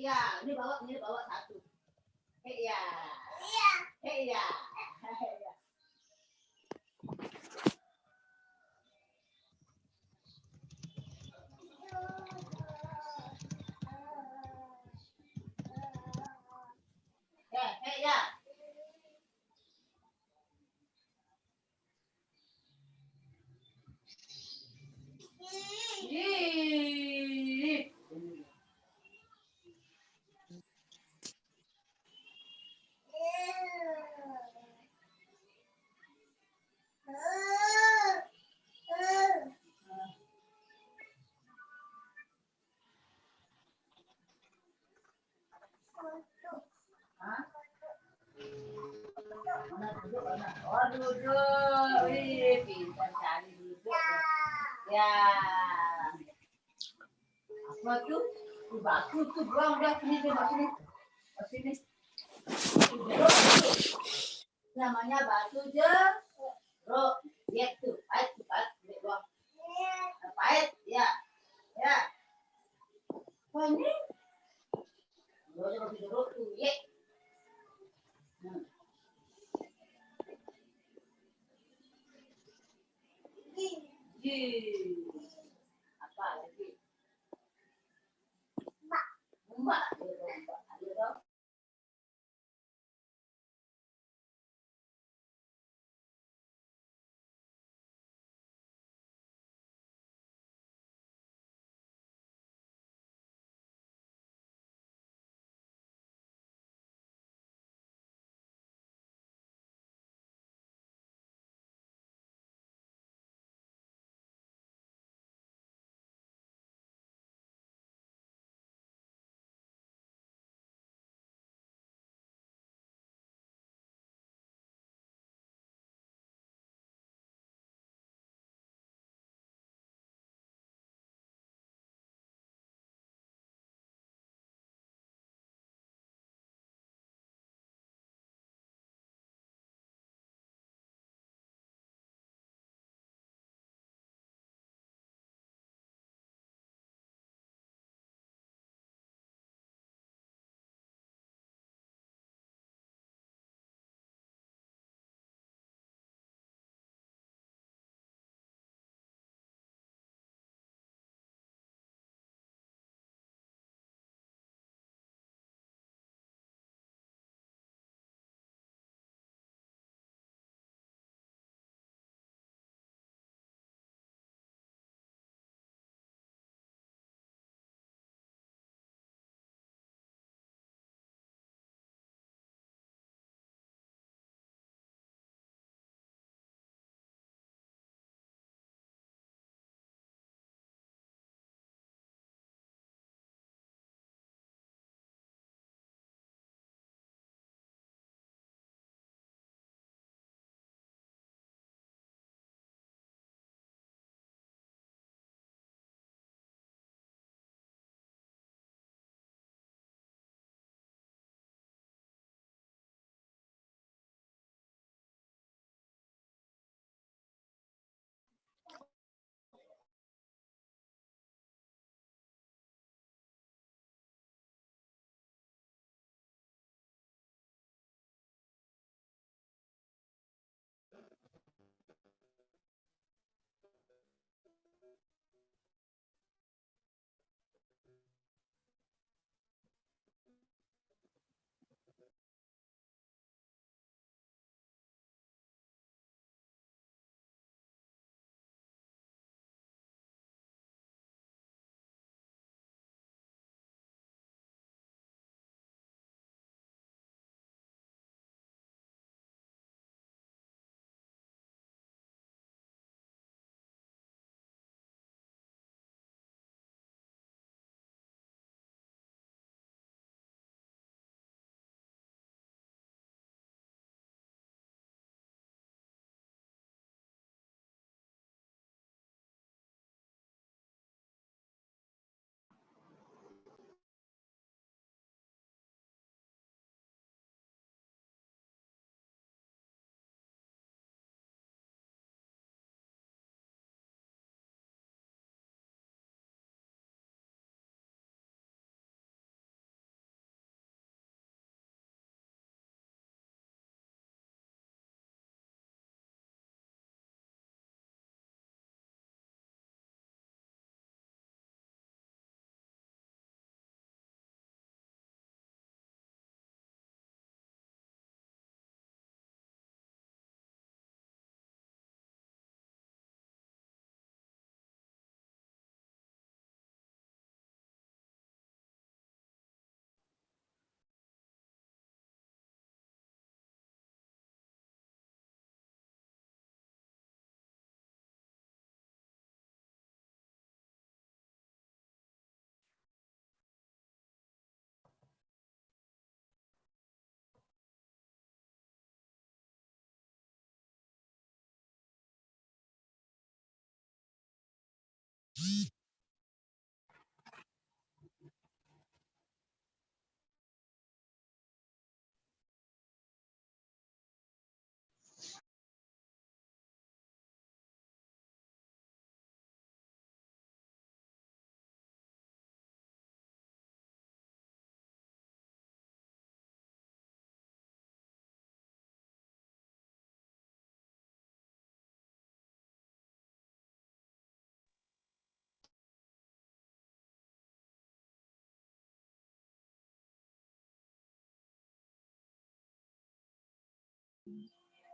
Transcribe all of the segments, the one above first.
Iya, ini bawa satu. Iya. Iya. Ya. Oh, duduk. Wih, pintar sekali duduk. Ya. Apa tuh? Batu tuh, buang udah sini tuh, sini. Sini. Namanya batu jeruk. Lihat tuh, pahit, buang. Pahit, ya. Ya. Oh, ini. Jeruk tuh, ya. Apa lagi? Mbak.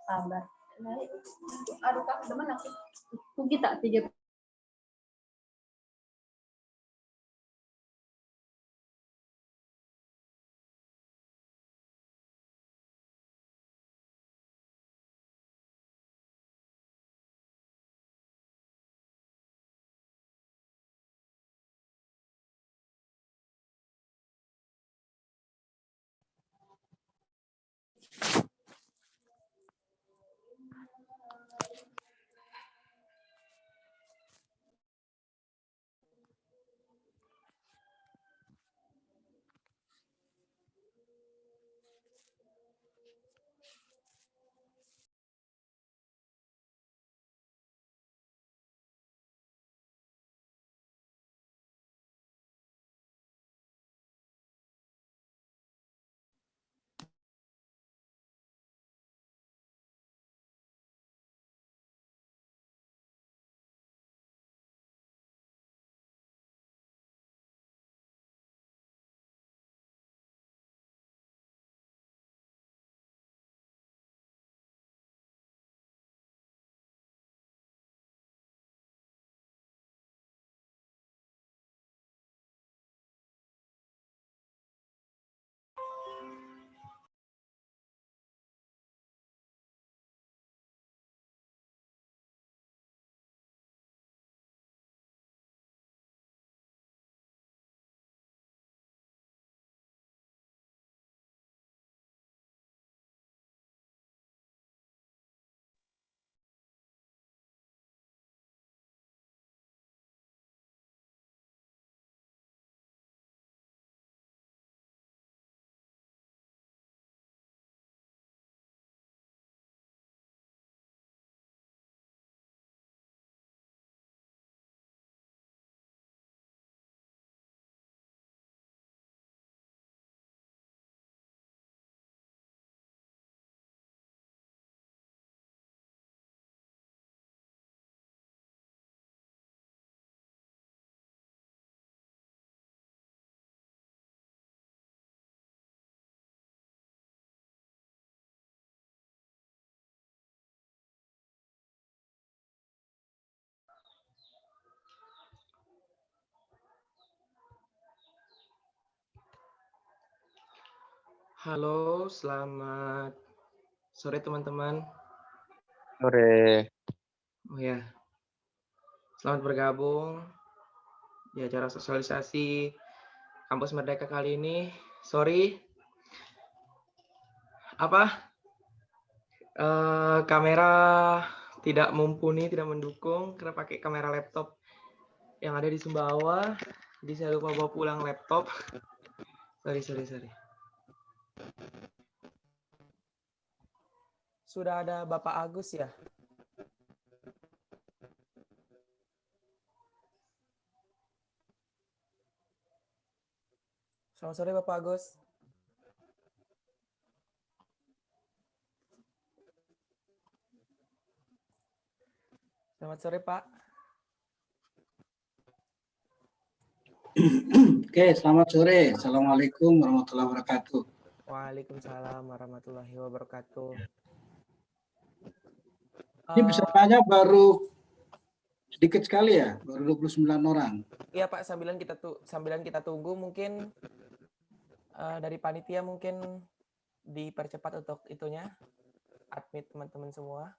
Tambah. Aduh kak, udah mana sih? Tuh kita 3. Halo, selamat sore teman-teman. Sore. Oh ya, selamat bergabung di acara sosialisasi Kampus Merdeka kali ini. Sorry, kamera tidak mumpuni, tidak mendukung karena pakai kamera laptop yang ada di Sumbawa. Jadi saya lupa bawa pulang laptop. Sorry. Sudah ada Bapak Agus ya? Selamat sore Bapak Agus. Selamat sore Pak. Oke, selamat sore. Assalamualaikum warahmatullahi wabarakatuh. Waalaikumsalam warahmatullahi wabarakatuh. Ini pesertanya baru sedikit sekali ya, baru 29 orang. Iya Pak, sambilan kita tunggu mungkin dari panitia mungkin dipercepat untuk itunya, admit teman-teman semua.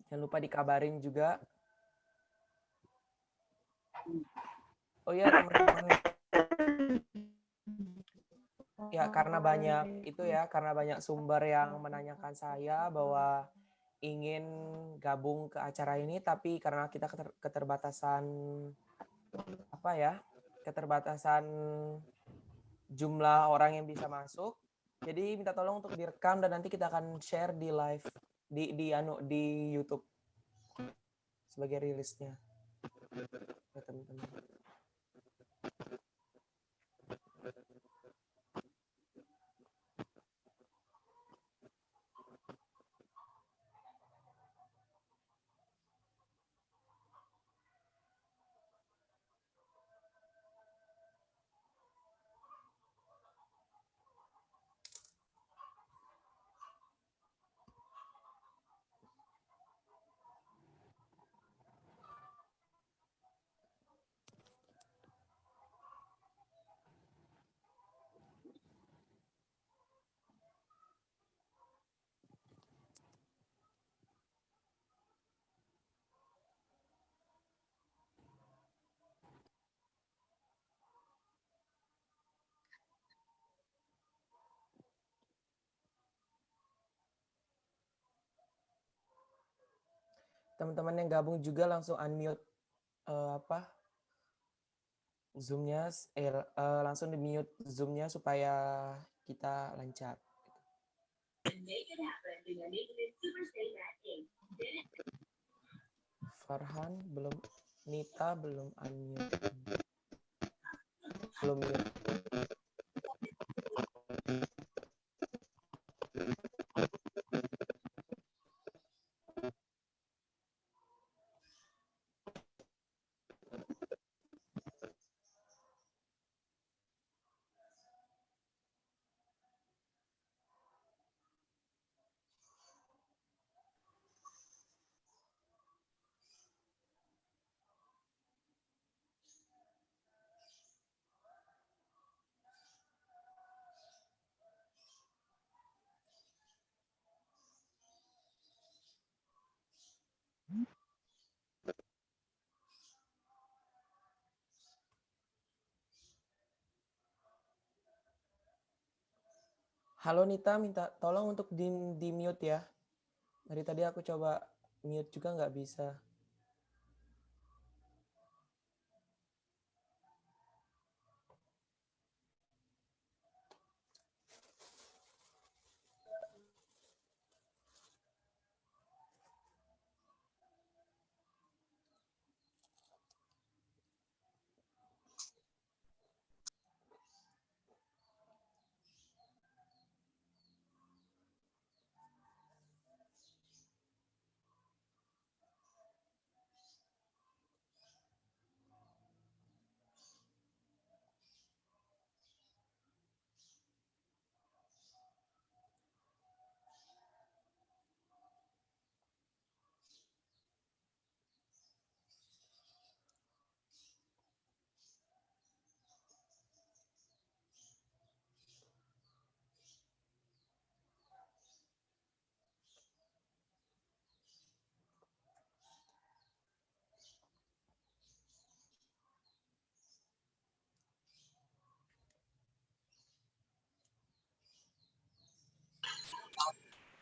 Jangan lupa dikabarin juga. Oh iya teman-teman. Ya karena banyak sumber yang menanyakan saya bahwa ingin gabung ke acara ini, tapi karena kita keterbatasan apa ya, keterbatasan jumlah orang yang bisa masuk, jadi minta tolong untuk direkam dan nanti kita akan share di live di YouTube sebagai rilisnya ya teman-teman. Teman-teman yang gabung juga langsung unmute Zoom-nya, langsung di mute Zoom-nya supaya kita lancar. Farhan belum, Nita belum unmute, belum mute. Halo Nita, minta tolong untuk di mute ya. Dari tadi aku coba mute juga nggak bisa.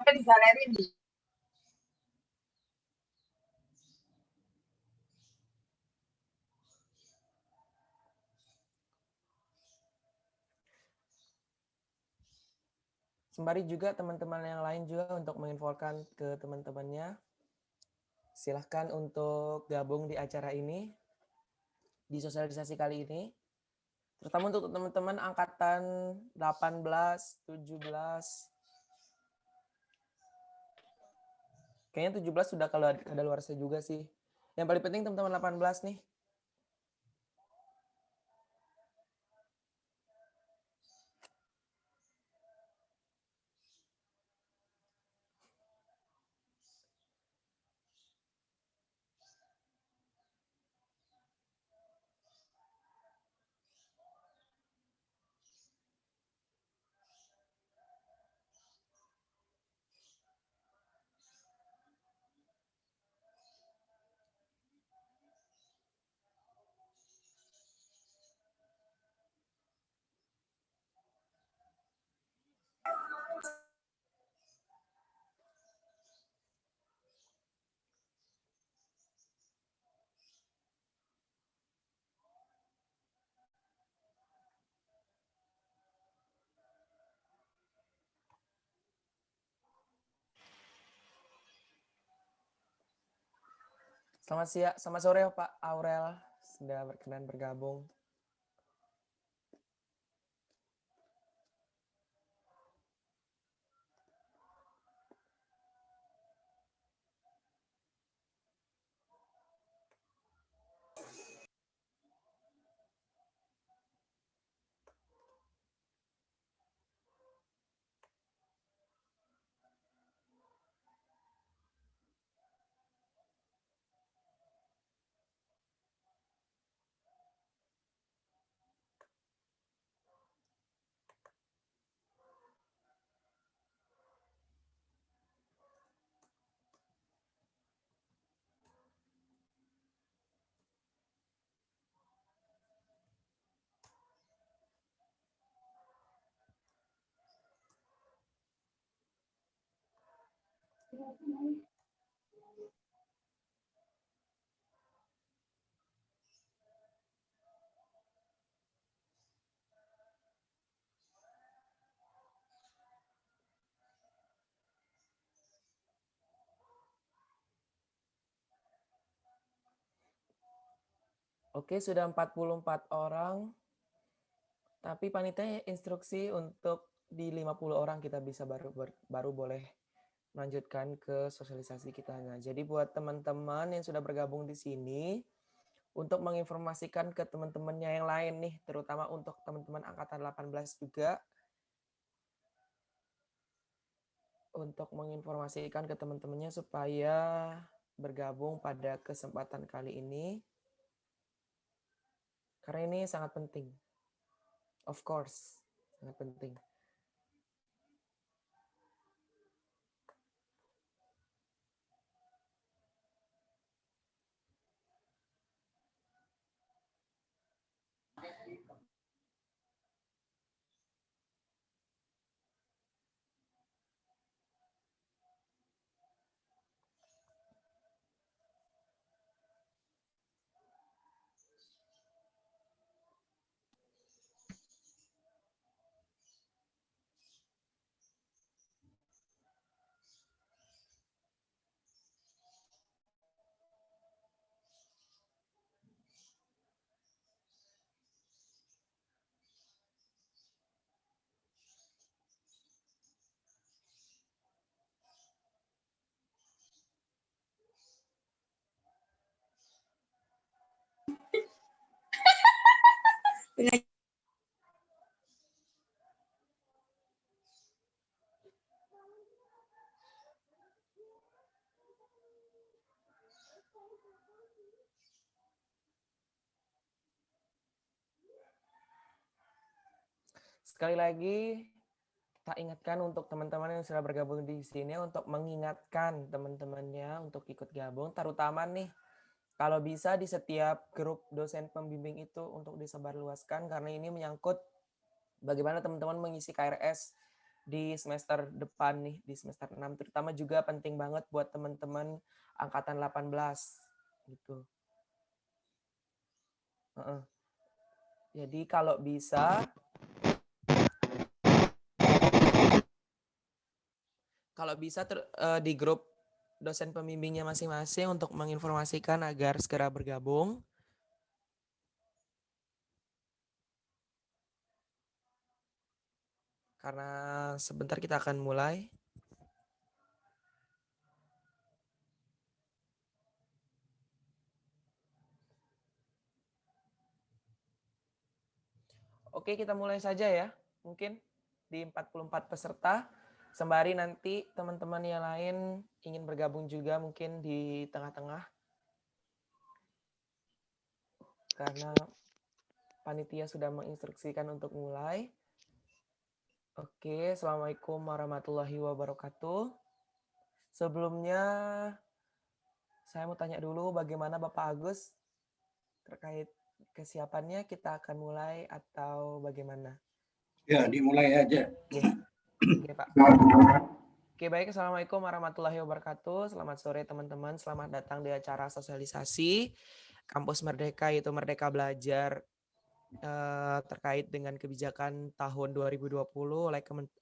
Di galeri nih. Sembari juga teman-teman yang lain juga untuk menginfokan ke teman-temannya. Silahkan untuk gabung di acara ini, di sosialisasi kali ini. Terutama untuk teman-teman angkatan 18, 17. Kayaknya 17 sudah kalau ada luar saya juga sih. Yang paling penting teman-teman 18 nih. Selamat siang, selamat sore Pak Aurel, sudah berkenan bergabung. Oke, sudah 44 orang. Tapi panitia instruksi untuk di 50 orang kita bisa baru boleh melanjutkan ke sosialisasi kita. Nah, jadi buat teman-teman yang sudah bergabung di sini, untuk menginformasikan ke teman-temannya yang lain nih, terutama untuk teman-teman angkatan 18 juga, untuk menginformasikan ke teman-temannya supaya bergabung pada kesempatan kali ini. Karena ini sangat penting. Of course, sangat penting. Sekali lagi, tak ingatkan untuk teman-teman yang sudah bergabung di sini untuk mengingatkan teman-temannya untuk ikut gabung, terutama nih kalau bisa di setiap grup dosen pembimbing itu untuk disebarluaskan karena ini menyangkut bagaimana teman-teman mengisi KRS di semester depan nih, di semester 6 terutama juga penting banget buat teman-teman angkatan 18 gitu. Jadi kalau bisa di grup dosen pembimbingnya masing-masing untuk menginformasikan agar segera bergabung. Karena sebentar kita akan mulai. Oke, kita mulai saja ya. Mungkin di 44 peserta. Sembari nanti teman-teman yang lain ingin bergabung juga mungkin di tengah-tengah. Karena panitia sudah menginstruksikan untuk mulai. Oke, Assalamualaikum warahmatullahi wabarakatuh. Sebelumnya, saya mau tanya dulu bagaimana Bapak Agus terkait kesiapannya, kita akan mulai atau bagaimana? Ya, dimulai aja. Oke, Pak. Oke, baik. Assalamualaikum warahmatullahi wabarakatuh. Selamat sore, teman-teman. Selamat datang di acara sosialisasi Kampus Merdeka, yaitu Merdeka Belajar terkait dengan kebijakan tahun 2020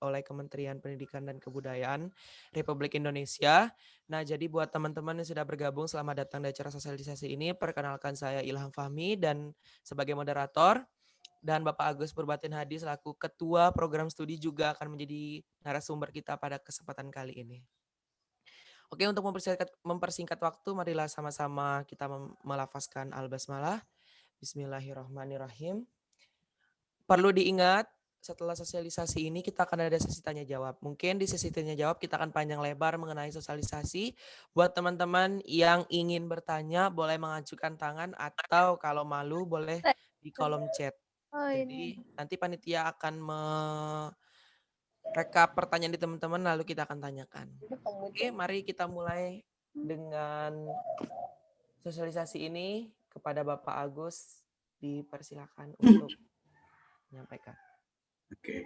oleh Kementerian Pendidikan dan Kebudayaan Republik Indonesia. Nah, jadi buat teman-teman yang sudah bergabung, selamat datang di acara sosialisasi ini. Perkenalkan, saya Ilham Fahmi dan sebagai moderator, dan Bapak Agus Purbatin Hadi selaku Ketua Program Studi juga akan menjadi narasumber kita pada kesempatan kali ini. Oke, untuk mempersingkat waktu, marilah sama-sama kita melafazkan Al-Basmalah. Bismillahirrahmanirrahim. Perlu diingat, setelah sosialisasi ini kita akan ada sesi tanya jawab. Mungkin di sesi tanya jawab kita akan panjang lebar mengenai sosialisasi. Buat teman-teman yang ingin bertanya boleh mengajukan tangan atau kalau malu boleh di kolom chat. Jadi nanti panitia akan merekap pertanyaan di teman-teman lalu kita akan tanyakan. Oke, mari kita mulai dengan sosialisasi ini. Kepada Bapak Agus dipersilakan untuk menyampaikan. Oke.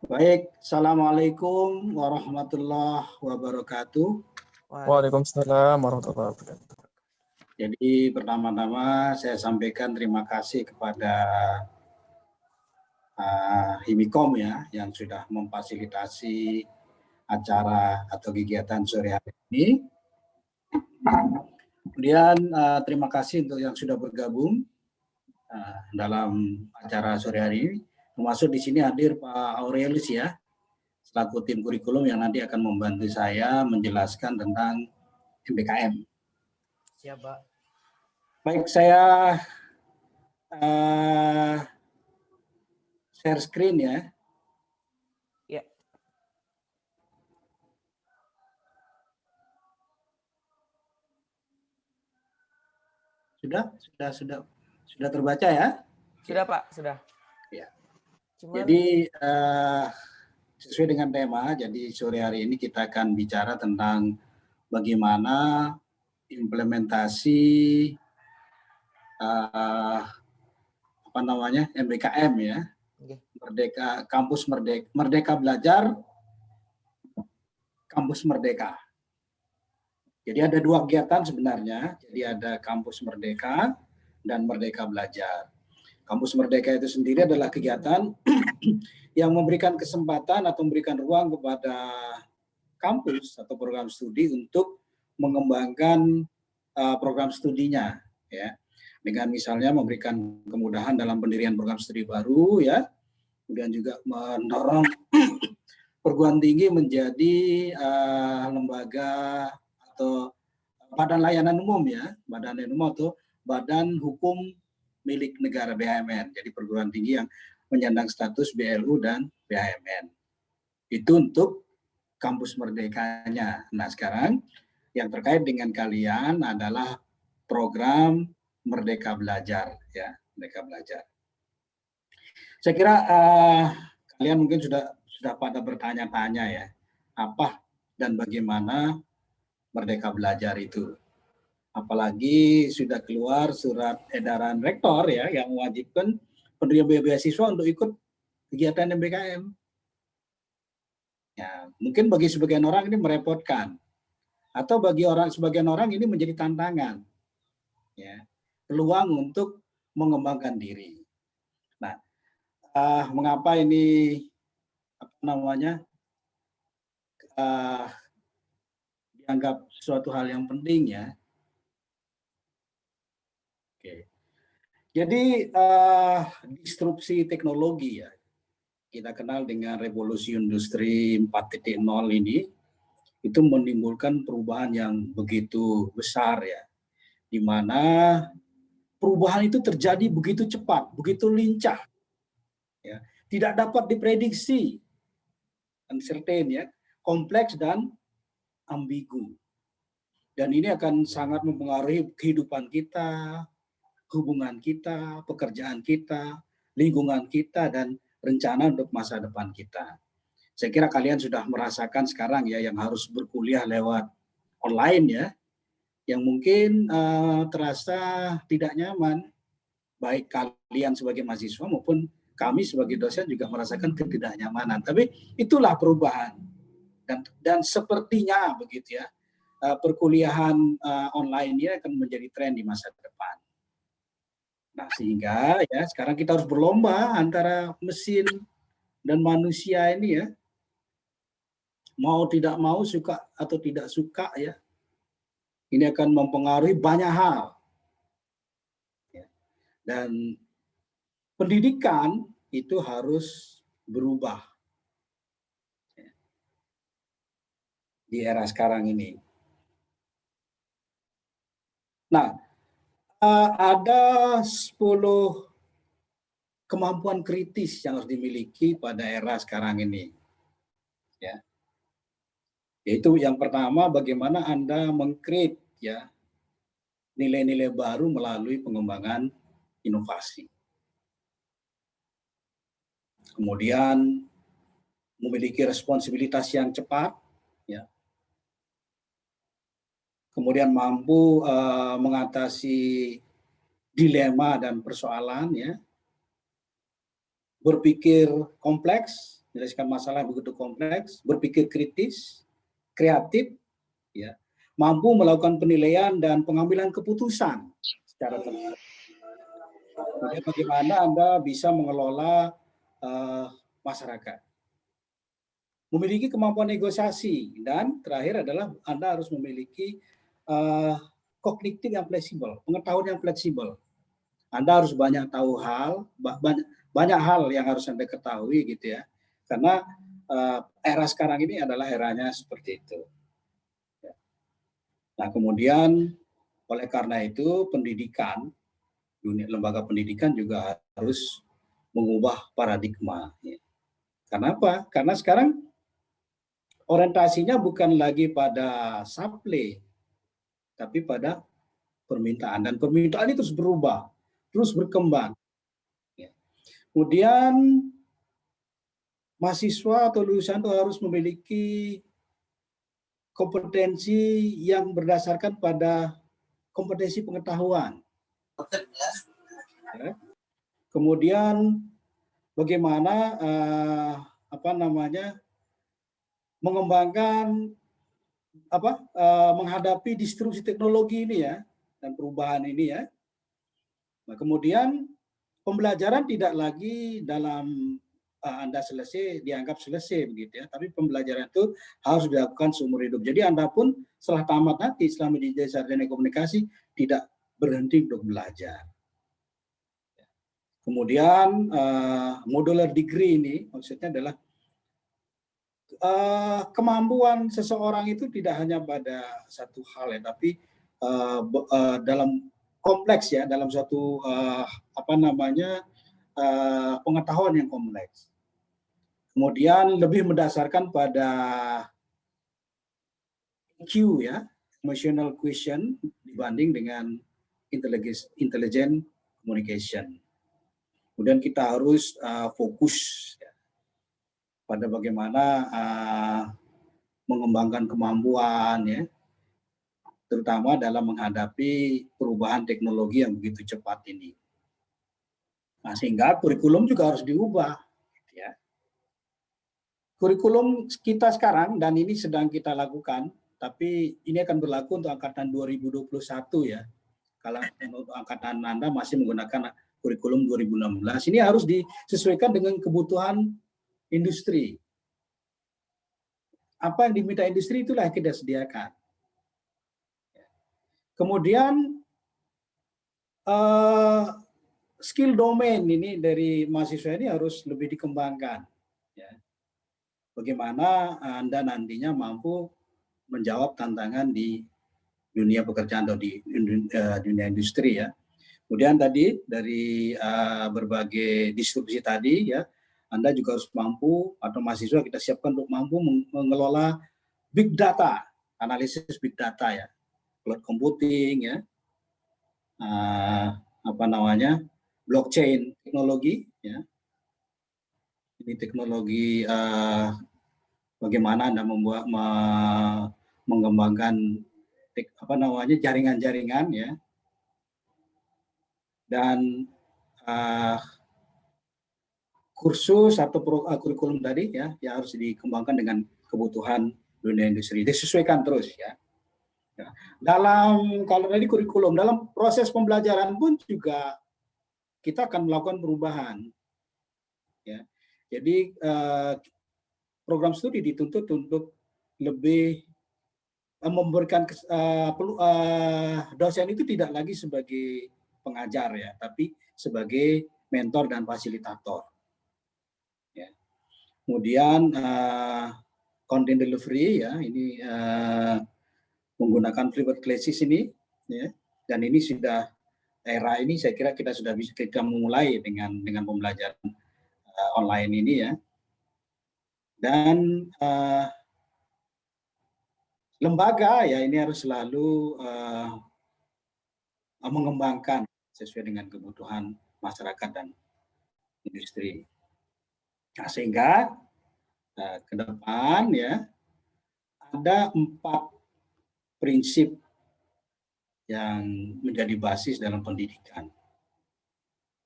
Baik, Assalamualaikum warahmatullahi wabarakatuh. Waalaikumsalam warahmatullahi wabarakatuh. Jadi pertama-tama saya sampaikan terima kasih kepada Himikom ya yang sudah memfasilitasi acara atau kegiatan sore hari ini. Kemudian terima kasih untuk yang sudah bergabung dalam acara sore hari ini. Termasuk di sini hadir Pak Aurelius ya, selaku tim kurikulum yang nanti akan membantu saya menjelaskan tentang MBKM. Siap, Pak. Baik, saya share screen ya. Ya. Sudah terbaca ya? Sudah, Pak, sudah. Ya. Cuman, jadi sesuai dengan tema, jadi sore hari ini kita akan bicara tentang bagaimana implementasi MBKM ya, Merdeka Belajar, Kampus Merdeka. Jadi ada dua kegiatan sebenarnya, jadi ada Kampus Merdeka dan Merdeka Belajar. Kampus Merdeka itu sendiri adalah kegiatan yang memberikan kesempatan atau memberikan ruang kepada kampus atau program studi untuk mengembangkan program studinya, ya, dengan misalnya memberikan kemudahan dalam pendirian program studi baru, ya, kemudian juga mendorong perguruan tinggi menjadi lembaga atau badan layanan umum ya, badan layanan umum atau badan hukum milik negara BHMN. Jadi perguruan tinggi yang menyandang status BLU dan BHMN. Itu untuk kampus merdekanya. Nah, sekarang yang terkait dengan kalian adalah program Merdeka Belajar ya, Merdeka Belajar. Saya kira kalian mungkin sudah pada bertanya-tanya ya, apa dan bagaimana Merdeka Belajar itu. Apalagi sudah keluar surat edaran rektor ya yang mewajibkan penerima beasiswa untuk ikut kegiatan MBKM. Ya, mungkin bagi sebagian orang ini merepotkan, atau bagi sebagian orang ini menjadi tantangan, ya, peluang untuk mengembangkan diri. Nah, mengapa ini dianggap suatu hal yang penting ya? Oke. Jadi disrupsi teknologi ya, kita kenal dengan revolusi industri 4.0 ini, itu menimbulkan perubahan yang begitu besar ya, di mana perubahan itu terjadi begitu cepat, begitu lincah, ya, tidak dapat diprediksi, uncertain ya, kompleks dan ambigu. Dan ini akan sangat mempengaruhi kehidupan kita, hubungan kita, pekerjaan kita, lingkungan kita, dan rencana untuk masa depan kita. Saya kira kalian sudah merasakan sekarang ya yang harus berkuliah lewat online ya, yang mungkin terasa tidak nyaman, baik kalian sebagai mahasiswa maupun kami sebagai dosen juga merasakan ketidaknyamanan. Tapi itulah perubahan dan sepertinya begitu ya, perkuliahan online ini akan menjadi tren di masa depan. Nah, sehingga ya sekarang kita harus berlomba antara mesin dan manusia ini ya. Mau tidak mau, suka atau tidak suka ya. Ini akan mempengaruhi banyak hal. Ya. Dan pendidikan itu harus berubah ya, di era sekarang ini. Nah, ada 10 kemampuan kritis yang harus dimiliki pada era sekarang ini. Ya. Yaitu yang pertama, bagaimana Anda meng-create ya nilai-nilai baru melalui pengembangan inovasi. Kemudian memiliki responsibilitas yang cepat, ya. Kemudian mampu mengatasi dilema dan persoalan, ya. Berpikir kompleks, menyelesaikan masalah yang begitu kompleks, berpikir kritis, kreatif, ya. Mampu melakukan penilaian dan pengambilan keputusan secara tepat. Kemudian bagaimana Anda bisa mengelola masyarakat. Memiliki kemampuan negosiasi, dan terakhir adalah Anda harus memiliki kognitif yang fleksibel, pengetahuan yang fleksibel. Anda harus banyak tahu hal, banyak hal yang harus Anda ketahui gitu ya. Karena era sekarang ini adalah eranya seperti itu. Nah, kemudian oleh karena itu pendidikan, lembaga pendidikan juga harus mengubah paradigma. Kenapa? Karena sekarang orientasinya bukan lagi pada supply, tapi pada permintaan. Dan permintaan itu terus berubah, terus berkembang. Kemudian mahasiswa atau lulusan itu harus memiliki kompetensi yang berdasarkan pada kompetensi pengetahuan. Ya. Kemudian bagaimana mengembangkan menghadapi disrupsi teknologi ini ya, dan perubahan ini ya. Nah, kemudian pembelajaran tidak lagi dalam Anda dianggap selesai begitu ya, tapi pembelajaran itu harus dilakukan seumur hidup. Jadi Anda pun setelah tamat nanti, setelah menjadi sarjana komunikasi, tidak berhenti untuk belajar. Kemudian modular degree ini maksudnya adalah kemampuan seseorang itu tidak hanya pada satu hal ya, tapi dalam kompleks ya, dalam suatu pengetahuan yang kompleks. Kemudian lebih mendasarkan pada EQ ya, emotional quotient, dibanding dengan intelligent communication. Kemudian kita harus fokus ya, pada bagaimana mengembangkan kemampuan ya, terutama dalam menghadapi perubahan teknologi yang begitu cepat ini. Nah, sehingga kurikulum juga harus diubah. Gitu ya. Kurikulum kita sekarang, dan ini sedang kita lakukan, tapi ini akan berlaku untuk angkatan 2021 ya. Kalau untuk angkatan Anda masih menggunakan kurikulum 2016, ini harus disesuaikan dengan kebutuhan industri. Apa yang diminta industri itulah yang kita sediakan. Kemudian skill domain ini dari mahasiswa ini harus lebih dikembangkan. Ya. Bagaimana Anda nantinya mampu menjawab tantangan di dunia pekerjaan atau di dunia industri ya. Kemudian tadi dari berbagai disrupsi tadi ya, Anda juga harus mampu, atau mahasiswa kita siapkan untuk mampu mengelola big data, analisis big data ya, cloud computing ya, blockchain teknologi ya. Ini teknologi bagaimana Anda mengembangkan jaringan-jaringan ya. Dan kursus atau kurikulum tadi ya yang harus dikembangkan dengan kebutuhan dunia industri, disesuaikan terus ya. Kalau tadi kurikulum, dalam proses pembelajaran pun juga kita akan melakukan perubahan. Ya. Jadi program studi dituntut untuk lebih memberikan dosen itu tidak lagi sebagai pengajar ya, tapi sebagai mentor dan fasilitator. Ya. Kemudian content delivery ya, ini menggunakan private classes ini, ya, dan ini sudah era ini saya kira kita sudah bisa memulai dengan pembelajaran online ini ya, dan lembaga ya ini harus selalu mengembangkan sesuai dengan kebutuhan masyarakat dan industri. Nah, sehingga ke depan ya ada 4 prinsip yang menjadi basis dalam pendidikan.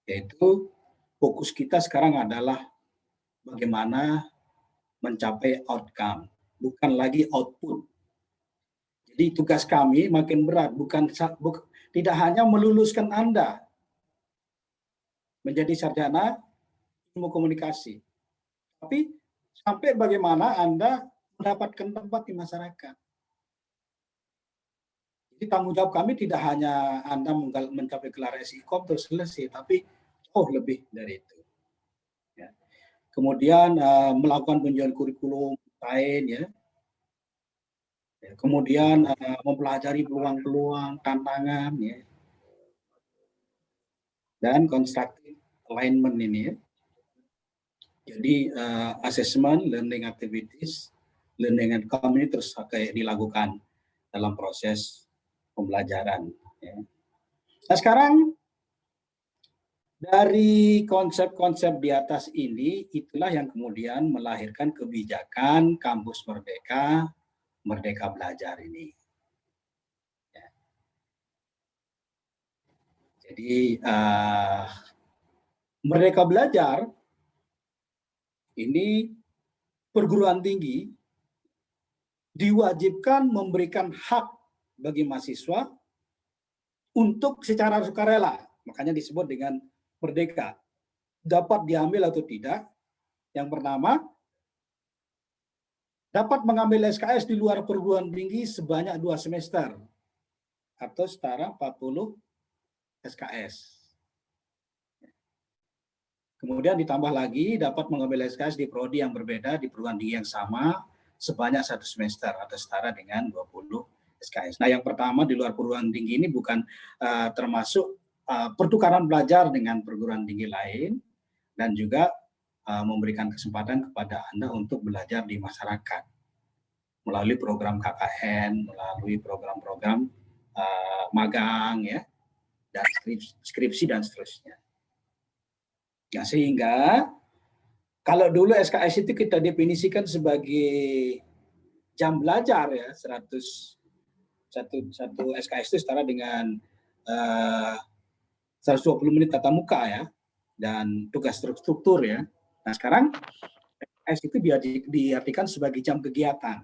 Yaitu fokus kita sekarang adalah bagaimana mencapai outcome, bukan lagi output. Jadi tugas kami makin berat, tidak hanya meluluskan Anda menjadi sarjana ilmu komunikasi, tapi sampai bagaimana Anda mendapatkan tempat di masyarakat. Jadi tanggung jawab kami tidak hanya Anda mencapai gelar SIKOM terus selesai, tapi jauh lebih dari itu. Ya. Kemudian melakukan penjualan kurikulum lain ya. Kemudian mempelajari peluang-peluang, tantangan, ya. Dan constructive alignment ini ya. Jadi assessment, learning activities, learning outcome ini terus kayak dilakukan dalam proses pembelajaran. Ya. Nah sekarang dari konsep-konsep di atas ini, itulah yang kemudian melahirkan kebijakan Kampus Merdeka, Merdeka Belajar ini. Ya. Jadi Merdeka Belajar ini perguruan tinggi diwajibkan memberikan hak bagi mahasiswa untuk secara sukarela, makanya disebut dengan merdeka. Dapat diambil atau tidak. Yang pertama, dapat mengambil SKS di luar perguruan tinggi sebanyak 2 semester atau setara 40 SKS. Kemudian ditambah lagi dapat mengambil SKS di prodi yang berbeda di perguruan tinggi yang sama sebanyak 1 semester atau setara dengan 20 SKS. Nah, yang pertama di luar perguruan tinggi ini bukan termasuk pertukaran belajar dengan perguruan tinggi lain dan juga memberikan kesempatan kepada Anda untuk belajar di masyarakat melalui program KKN, melalui program-program magang ya, dan skripsi dan seterusnya. Ya, sehingga kalau dulu SKS itu kita definisikan sebagai jam belajar ya, 100 satu SKS itu setara dengan 120 menit tatap muka ya, dan tugas struktur ya. Nah sekarang SKS itu diartikan sebagai jam kegiatan.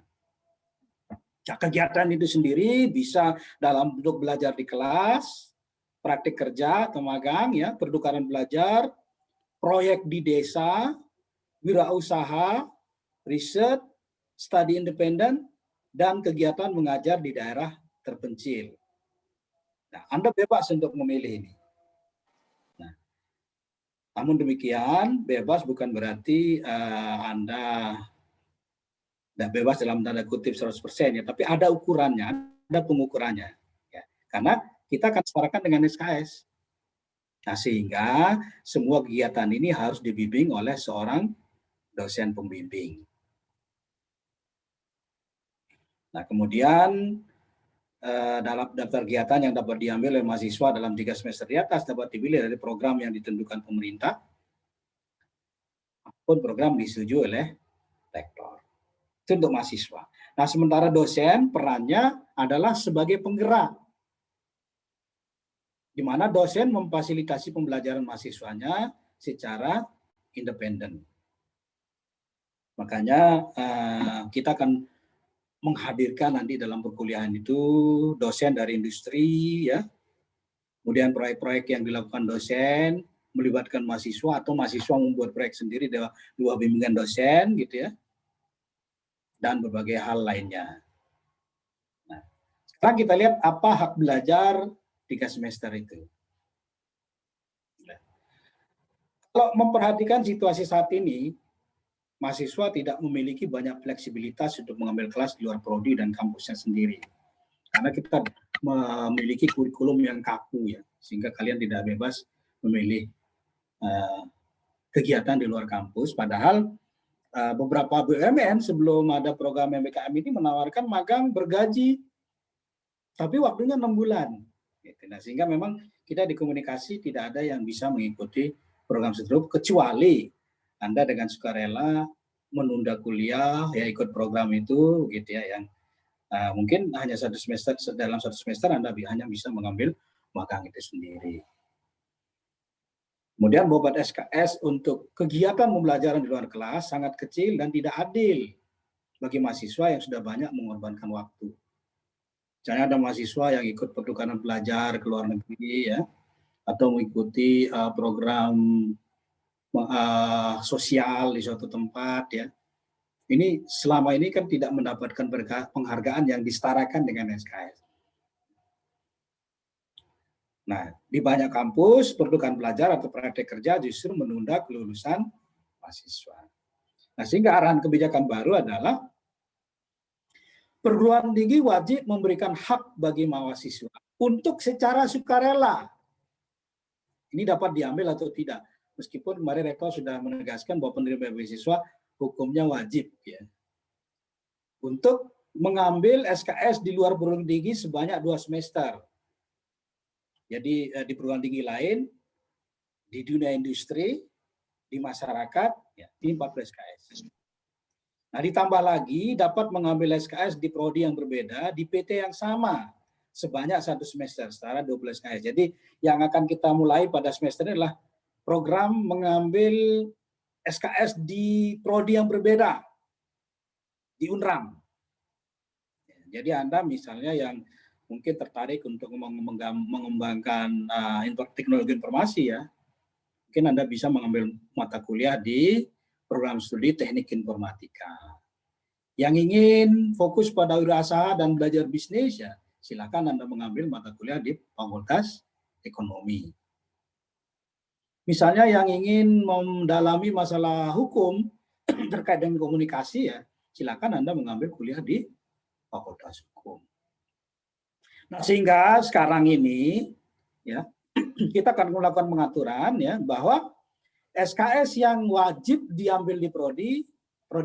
Nah, kegiatan itu sendiri bisa dalam bentuk belajar di kelas, praktik kerja atau magang ya, pertukaran belajar, proyek di desa, wirausaha, riset, studi independen, dan kegiatan mengajar di daerah terpencil. Nah, Anda bebas untuk memilih ini. Nah, namun demikian, bebas bukan berarti Anda tidak bebas dalam tanda kutip 100% ya, tapi ada ukurannya, ada pengukurannya. Ya. Karena kita akan setarakan dengan SKS. Nah, sehingga semua kegiatan ini harus dibimbing oleh seorang dosen pembimbing. Nah, kemudian dalam daftar kegiatan yang dapat diambil oleh mahasiswa dalam 3 semester di atas dapat dipilih dari program yang ditentukan pemerintah maupun program disetujui oleh rektor. Itu untuk mahasiswa. Nah, sementara dosen perannya adalah sebagai penggerak, di mana dosen memfasilitasi pembelajaran mahasiswanya secara independen. Makanya kita akan menghadirkan nanti dalam perkuliahan itu dosen dari industri, ya, kemudian proyek-proyek yang dilakukan dosen melibatkan mahasiswa atau mahasiswa membuat proyek sendiri dua bimbingan dosen gitu ya, dan berbagai hal lainnya. Nah, sekarang kita lihat apa hak belajar 3 semester itu. Kalau memperhatikan situasi saat ini, mahasiswa tidak memiliki banyak fleksibilitas untuk mengambil kelas di luar prodi dan kampusnya sendiri. Karena kita memiliki kurikulum yang kaku ya, sehingga kalian tidak bebas memilih kegiatan di luar kampus. Padahal beberapa BUMN sebelum ada program MBKM ini menawarkan magang bergaji, tapi waktunya 6 bulan. Nah, sehingga memang kita di komunikasi tidak ada yang bisa mengikuti program tersebut kecuali Anda dengan sukarela menunda kuliah, ya ikut program itu, gitu ya, yang mungkin hanya 1 semester, dalam 1 semester Anda hanya bisa mengambil magang itu sendiri. Kemudian bobot SKS untuk kegiatan pembelajaran di luar kelas sangat kecil dan tidak adil bagi mahasiswa yang sudah banyak mengorbankan waktu. Misalnya ada mahasiswa yang ikut pertukaran belajar ke luar negeri ya, atau mengikuti program sosial di suatu tempat ya. Ini selama ini kan tidak mendapatkan penghargaan yang disetarakan dengan SKS. Nah, di banyak kampus pertukaran belajar atau praktek kerja justru menunda kelulusan mahasiswa. Nah, sehingga arahan kebijakan baru adalah perguruan tinggi wajib memberikan hak bagi mahasiswa untuk secara sukarela. Ini dapat diambil atau tidak. Meskipun kemarin Rektor sudah menegaskan bahwa penerima beasiswa hukumnya wajib ya, untuk mengambil SKS di luar perguruan tinggi sebanyak 2 semester. Jadi di perguruan tinggi lain, di dunia industri, di masyarakat, ya, di 14 SKS. Nah, ditambah lagi dapat mengambil SKS di prodi yang berbeda, di PT yang sama, sebanyak 1 semester, setara 12 SKS. Jadi yang akan kita mulai pada semester ini adalah program mengambil SKS di prodi yang berbeda, di UNRAM. Jadi Anda misalnya yang mungkin tertarik untuk mengembangkan teknologi informasi ya, mungkin Anda bisa mengambil mata kuliah di program studi teknik informatika. Yang ingin fokus pada wirausaha dan belajar bisnis ya, silakan Anda mengambil mata kuliah di Fakultas Ekonomi. Misalnya yang ingin mendalami masalah hukum terkait dengan komunikasi ya, silakan Anda mengambil kuliah di Fakultas Hukum. Nah, sehingga sekarang ini ya kita akan melakukan pengaturan ya bahwa SKS yang wajib diambil di prodi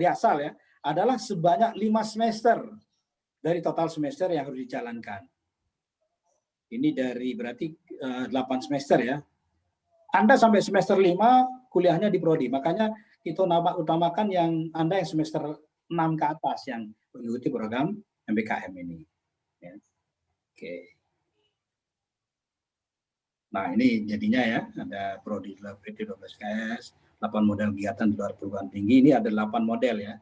asal ya adalah sebanyak 5 semester dari total semester yang harus dijalankan. Ini dari berarti 8 semester ya. Anda sampai semester 5 kuliahnya di prodi. Makanya kita utamakan yang Anda yang semester 6 ke atas yang mengikuti program MBKM ini. Ya. Oke. Nah, ini jadinya ya, ada prodi PT 12 KS, 8 model kegiatan di luar perguruan tinggi. Ini ada 8 model ya.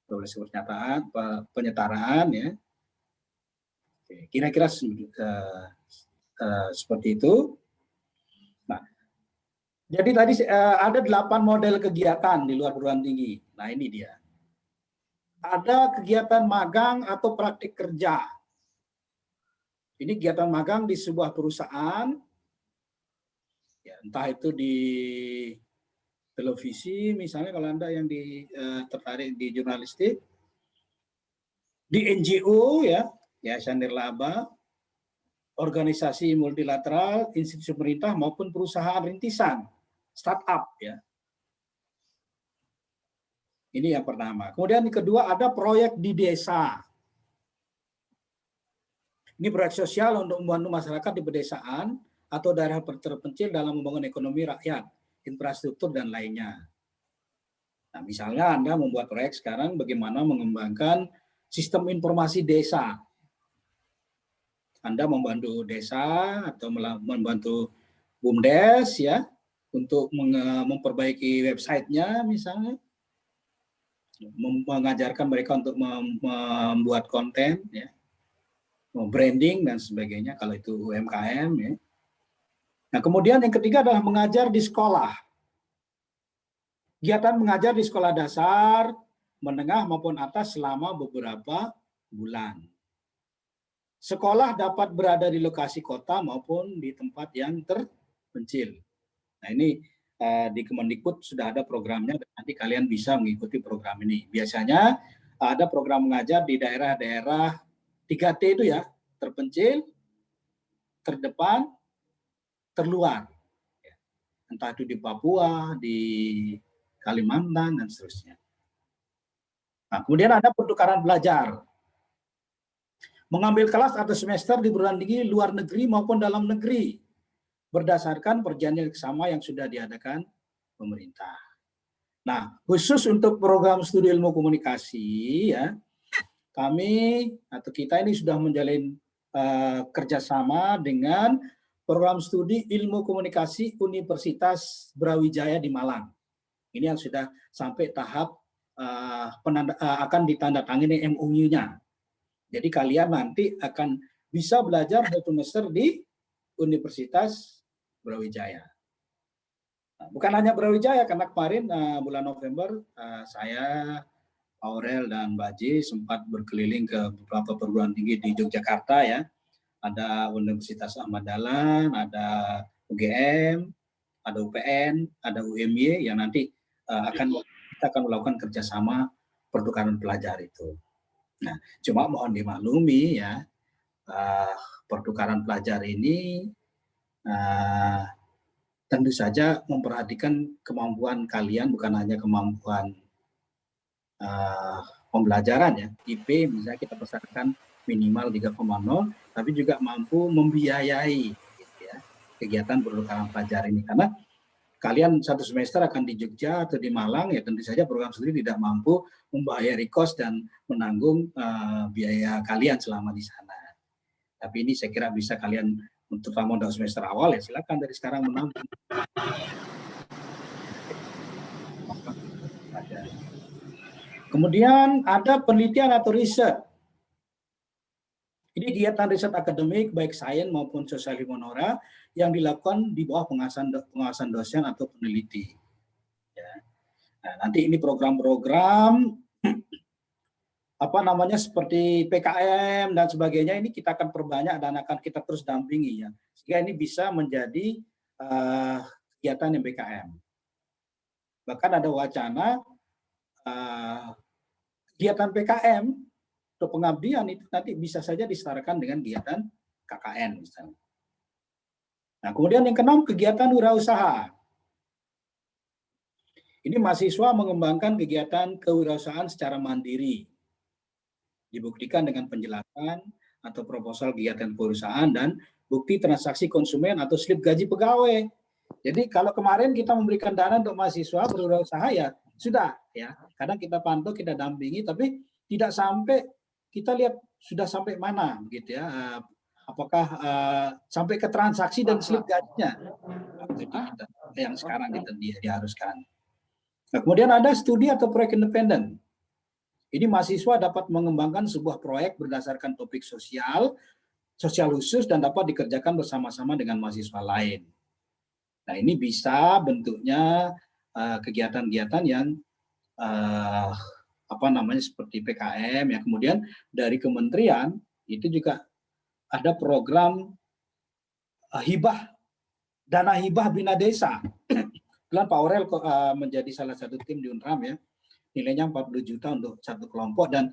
Progresi pernyataan, penyetaraan ya. Oke, kira-kira seperti itu. Nah, jadi tadi ada 8 model kegiatan di luar perguruan tinggi. Nah, ini dia. Ada kegiatan magang atau praktik kerja. Ini kegiatan magang di sebuah perusahaan, ya, entah itu di televisi, misalnya kalau Anda yang tertarik di jurnalistik, di NGO, ya Nirlaba, organisasi multilateral, institusi pemerintah maupun perusahaan rintisan, startup, ya. Ini yang pertama. Kemudian yang kedua ada proyek di desa. Ini proyek sosial untuk membantu masyarakat di pedesaan atau daerah terpencil dalam membangun ekonomi rakyat, infrastruktur, dan lainnya. Nah, misalnya Anda membuat proyek sekarang bagaimana mengembangkan sistem informasi desa. Anda membantu desa atau membantu BUMDes ya untuk memperbaiki websitenya misalnya, mengajarkan mereka untuk membuat konten ya, branding dan sebagainya kalau itu UMKM ya. Nah, kemudian yang ketiga adalah mengajar di sekolah. Kegiatan mengajar di sekolah dasar, menengah maupun atas selama beberapa bulan. Sekolah dapat berada di lokasi kota maupun di tempat yang terpencil. Nah, ini di Kemendikbud sudah ada programnya dan nanti kalian bisa mengikuti program ini. Biasanya ada program mengajar di daerah-daerah 3T itu ya, terpencil, terdepan, terluar. Entah itu di Papua, di Kalimantan, dan seterusnya. Nah, kemudian ada pertukaran belajar. Mengambil kelas atau semester di perguruan tinggi luar negeri maupun dalam negeri berdasarkan perjanjian kerjasama yang sudah diadakan pemerintah. Nah, khusus untuk program studi ilmu komunikasi, ya, kami atau kita ini sudah menjalin kerjasama dengan program studi ilmu komunikasi Universitas Brawijaya di Malang. Ini yang sudah sampai tahap akan ditandatangani MOU-nya. Jadi kalian nanti akan bisa belajar 2 semester di Universitas Brawijaya. Nah, bukan hanya Brawijaya, karena kemarin bulan November saya, Aurel, dan Mbak Ji sempat berkeliling ke beberapa perguruan tinggi di Yogyakarta ya. Ada Universitas Ahmad Dahlan, ada UGM, ada UPN, ada UMY yang nanti kita akan melakukan kerjasama pertukaran pelajar itu. Nah, cuma mohon dimaklumi ya, pertukaran pelajar ini tentu saja memperhatikan kemampuan kalian, bukan hanya kemampuan pembelajaran ya. IP misalnya kita pesankan minimal 3,0, tapi juga mampu membiayai gitu ya, kegiatan pertukaran pelajar ini. Karena kalian 1 semester akan di Jogja atau di Malang, ya tentu saja program studi tidak mampu membayari kos dan menanggung biaya kalian selama di sana. Tapi ini saya kira bisa kalian, terutama untuk semester awal ya, silakan dari sekarang menambah. Kemudian ada penelitian atau riset. Ini kegiatan riset akademik baik sains maupun sosial limonora yang dilakukan di bawah pengawasan dosen atau peneliti. Ya. Nah, nanti ini program-program seperti PKM dan sebagainya ini kita akan perbanyak dan akan kita terus dampingi ya, sehingga ini bisa menjadi kegiatan yang PKM. Bahkan ada wacana kegiatan PKM atau pengabdian itu nanti bisa saja disetarakan dengan kegiatan KKN misalnya. Nah, kemudian yang keenam, kegiatan wirausaha. Ini mahasiswa mengembangkan kegiatan kewirausahaan secara mandiri. Dibuktikan dengan penjelasan atau proposal kegiatan perusahaan dan bukti transaksi konsumen atau slip gaji pegawai. Jadi kalau kemarin kita memberikan dana untuk mahasiswa berwirausaha ya sudah ya. Kadang kita pantau, kita dampingi, tapi tidak sampai kita lihat sudah sampai mana begitu ya. Apakah sampai ke transaksi dan slip gajinya. Jadi yang sekarang diharuskan. Nah, kemudian ada studi atau proyek independen. Ini mahasiswa dapat mengembangkan sebuah proyek berdasarkan topik sosial khusus dan dapat dikerjakan bersama-sama dengan mahasiswa lain. Nah, ini bisa bentuknya kegiatan-kegiatan yang seperti PKM ya. Kemudian dari kementerian itu juga ada program dana hibah bina desa. Kebetulan Pak Aurel menjadi salah satu tim di UNRAM ya. Nilainya 40 juta untuk satu kelompok, dan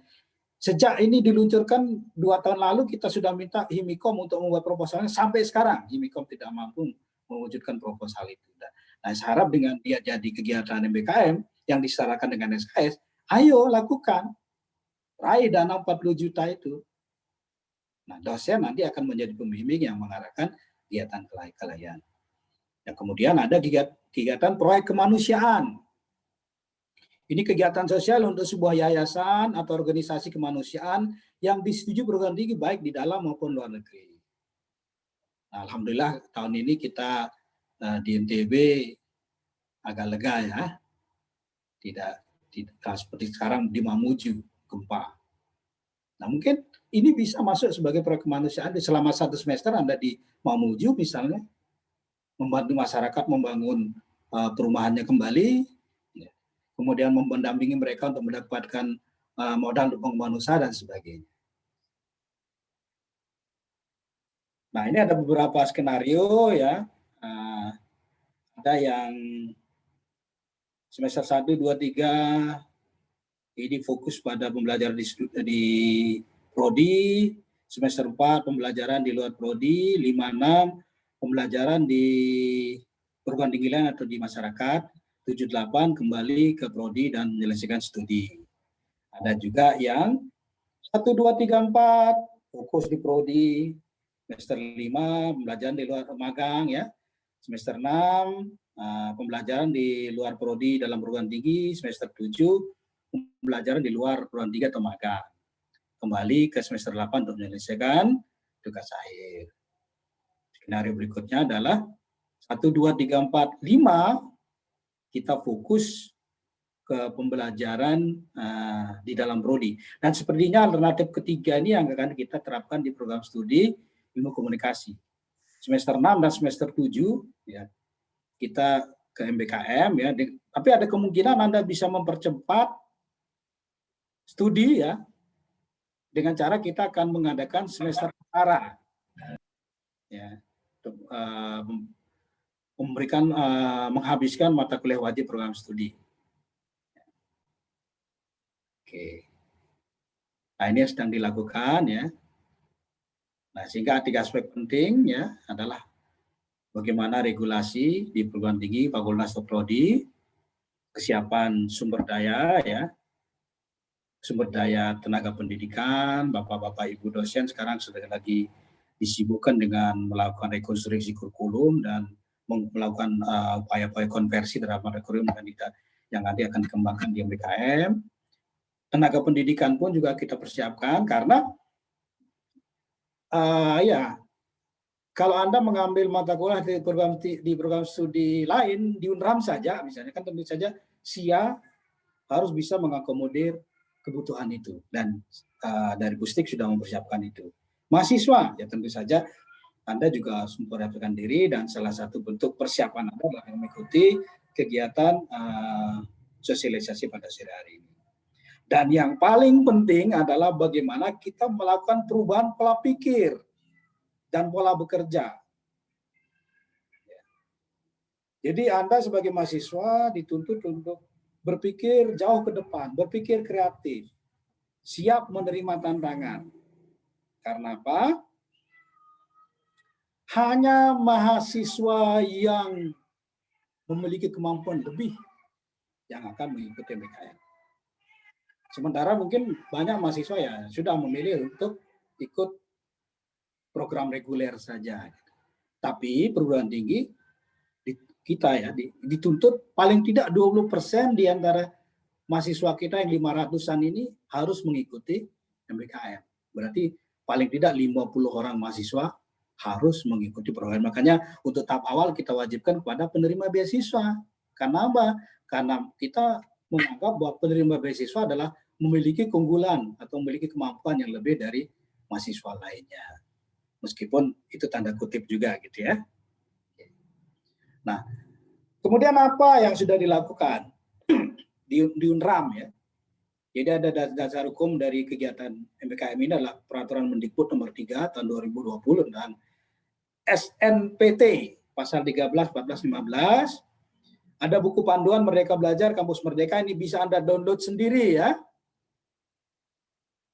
sejak ini diluncurkan 2 tahun lalu kita sudah minta Himikom untuk membuat proposalnya, sampai sekarang Himikom tidak mampu mewujudkan proposal itu. Nah, saya harap dengan dia jadi kegiatan MBKM yang disetarakan dengan SKS, ayo lakukan, raih dana 40 juta itu. Nah, dosen nanti akan menjadi pembimbing yang mengarahkan kegiatan kalian. Ya, kemudian ada kegiatan proyek kemanusiaan. Ini kegiatan sosial untuk sebuah yayasan atau organisasi kemanusiaan yang disetujui perguruan tinggi baik di dalam maupun luar negeri. Nah, alhamdulillah tahun ini kita di NTB agak lega ya. Tidak seperti sekarang di Mamuju gempa. Nah, mungkin ini bisa masuk sebagai proyek kemanusiaan selama 1 semester Anda di Mamuju misalnya. membantu masyarakat membangun perumahannya kembali, ya. Kemudian mendampingi mereka untuk mendapatkan modal untuk pengembangan usaha dan sebagainya. Nah, ini ada beberapa skenario ya. Ada yang semester 1, 2, 3 ini fokus pada pembelajaran di prodi, semester 4 pembelajaran di luar prodi, 5, 6 pembelajaran di perguruan tinggi lain atau di masyarakat, 7, 8 kembali ke prodi dan menyelesaikan studi. Ada juga yang 1, 2, 3, 4 fokus di prodi, semester 5 pembelajaran di luar magang ya, semester 6 pembelajaran di luar prodi dalam perguruan tinggi, semester 7 pembelajaran di luar perguruan tinggi atau magang. Kembali ke semester 8 untuk menyelesaikan tugas akhir. Skenario berikutnya adalah 1, 2, 3, 4, 5 kita fokus ke pembelajaran di dalam prodi. Dan sepertinya alternatif ketiga ini yang akan kita terapkan di program studi ilmu komunikasi. Semester 6 dan semester 7 ya, kita ke MBKM ya, tapi ada kemungkinan Anda bisa mempercepat studi ya dengan cara kita akan mengadakan semester setara ya, untuk menghabiskan mata kuliah wajib program studi. Oke. Nah, ini sedang dilakukan ya. Nah, sehingga 3 aspek penting ya adalah bagaimana regulasi di perguruan tinggi, fakultas atau prodi, kesiapan sumber daya ya, sumber daya tenaga pendidikan, bapak-bapak ibu dosen sekarang sudah lagi disibukkan dengan melakukan rekonstruksi kurikulum dan melakukan upaya-upaya konversi terhadap kurikulum yang nanti akan dikembangkan di MBKM. Tenaga pendidikan pun juga kita persiapkan karena ya kalau Anda mengambil mata kuliah di program studi lain di UNRAM saja misalnya kan tentu saja SIA harus bisa mengakomodir kebutuhan itu dan dari Pusdik sudah mempersiapkan itu. Mahasiswa ya tentu saja Anda juga harus mempersiapkan diri dan salah satu bentuk persiapan Anda adalah mengikuti kegiatan sosialisasi pada sore hari ini. Dan yang paling penting adalah bagaimana kita melakukan perubahan pola pikir dan pola bekerja. Jadi Anda sebagai mahasiswa dituntut untuk berpikir jauh ke depan, berpikir kreatif, siap menerima tantangan. Karena apa? Hanya mahasiswa yang memiliki kemampuan lebih yang akan mengikuti MBKM. Sementara mungkin banyak mahasiswa ya sudah memilih untuk ikut program reguler saja. Tapi perguruan tinggi kita ya dituntut paling tidak 20% di antara mahasiswa kita yang 500-an ini harus mengikuti MBKM. Berarti paling tidak 50 orang mahasiswa harus mengikuti program. Makanya untuk tahap awal kita wajibkan kepada penerima beasiswa. Karena apa? Karena kita menganggap bahwa penerima beasiswa adalah memiliki keunggulan atau memiliki kemampuan yang lebih dari mahasiswa lainnya. Meskipun itu tanda kutip juga gitu ya. Nah, kemudian apa yang sudah dilakukan di UNRAM ya? Jadi ada dasar hukum dari kegiatan MBKM ini adalah Peraturan Mendikbud nomor 3 tahun 2020 tentang SNPT pasal 13, 14, 15. Ada buku panduan Merdeka Belajar Kampus Merdeka, ini bisa Anda download sendiri ya.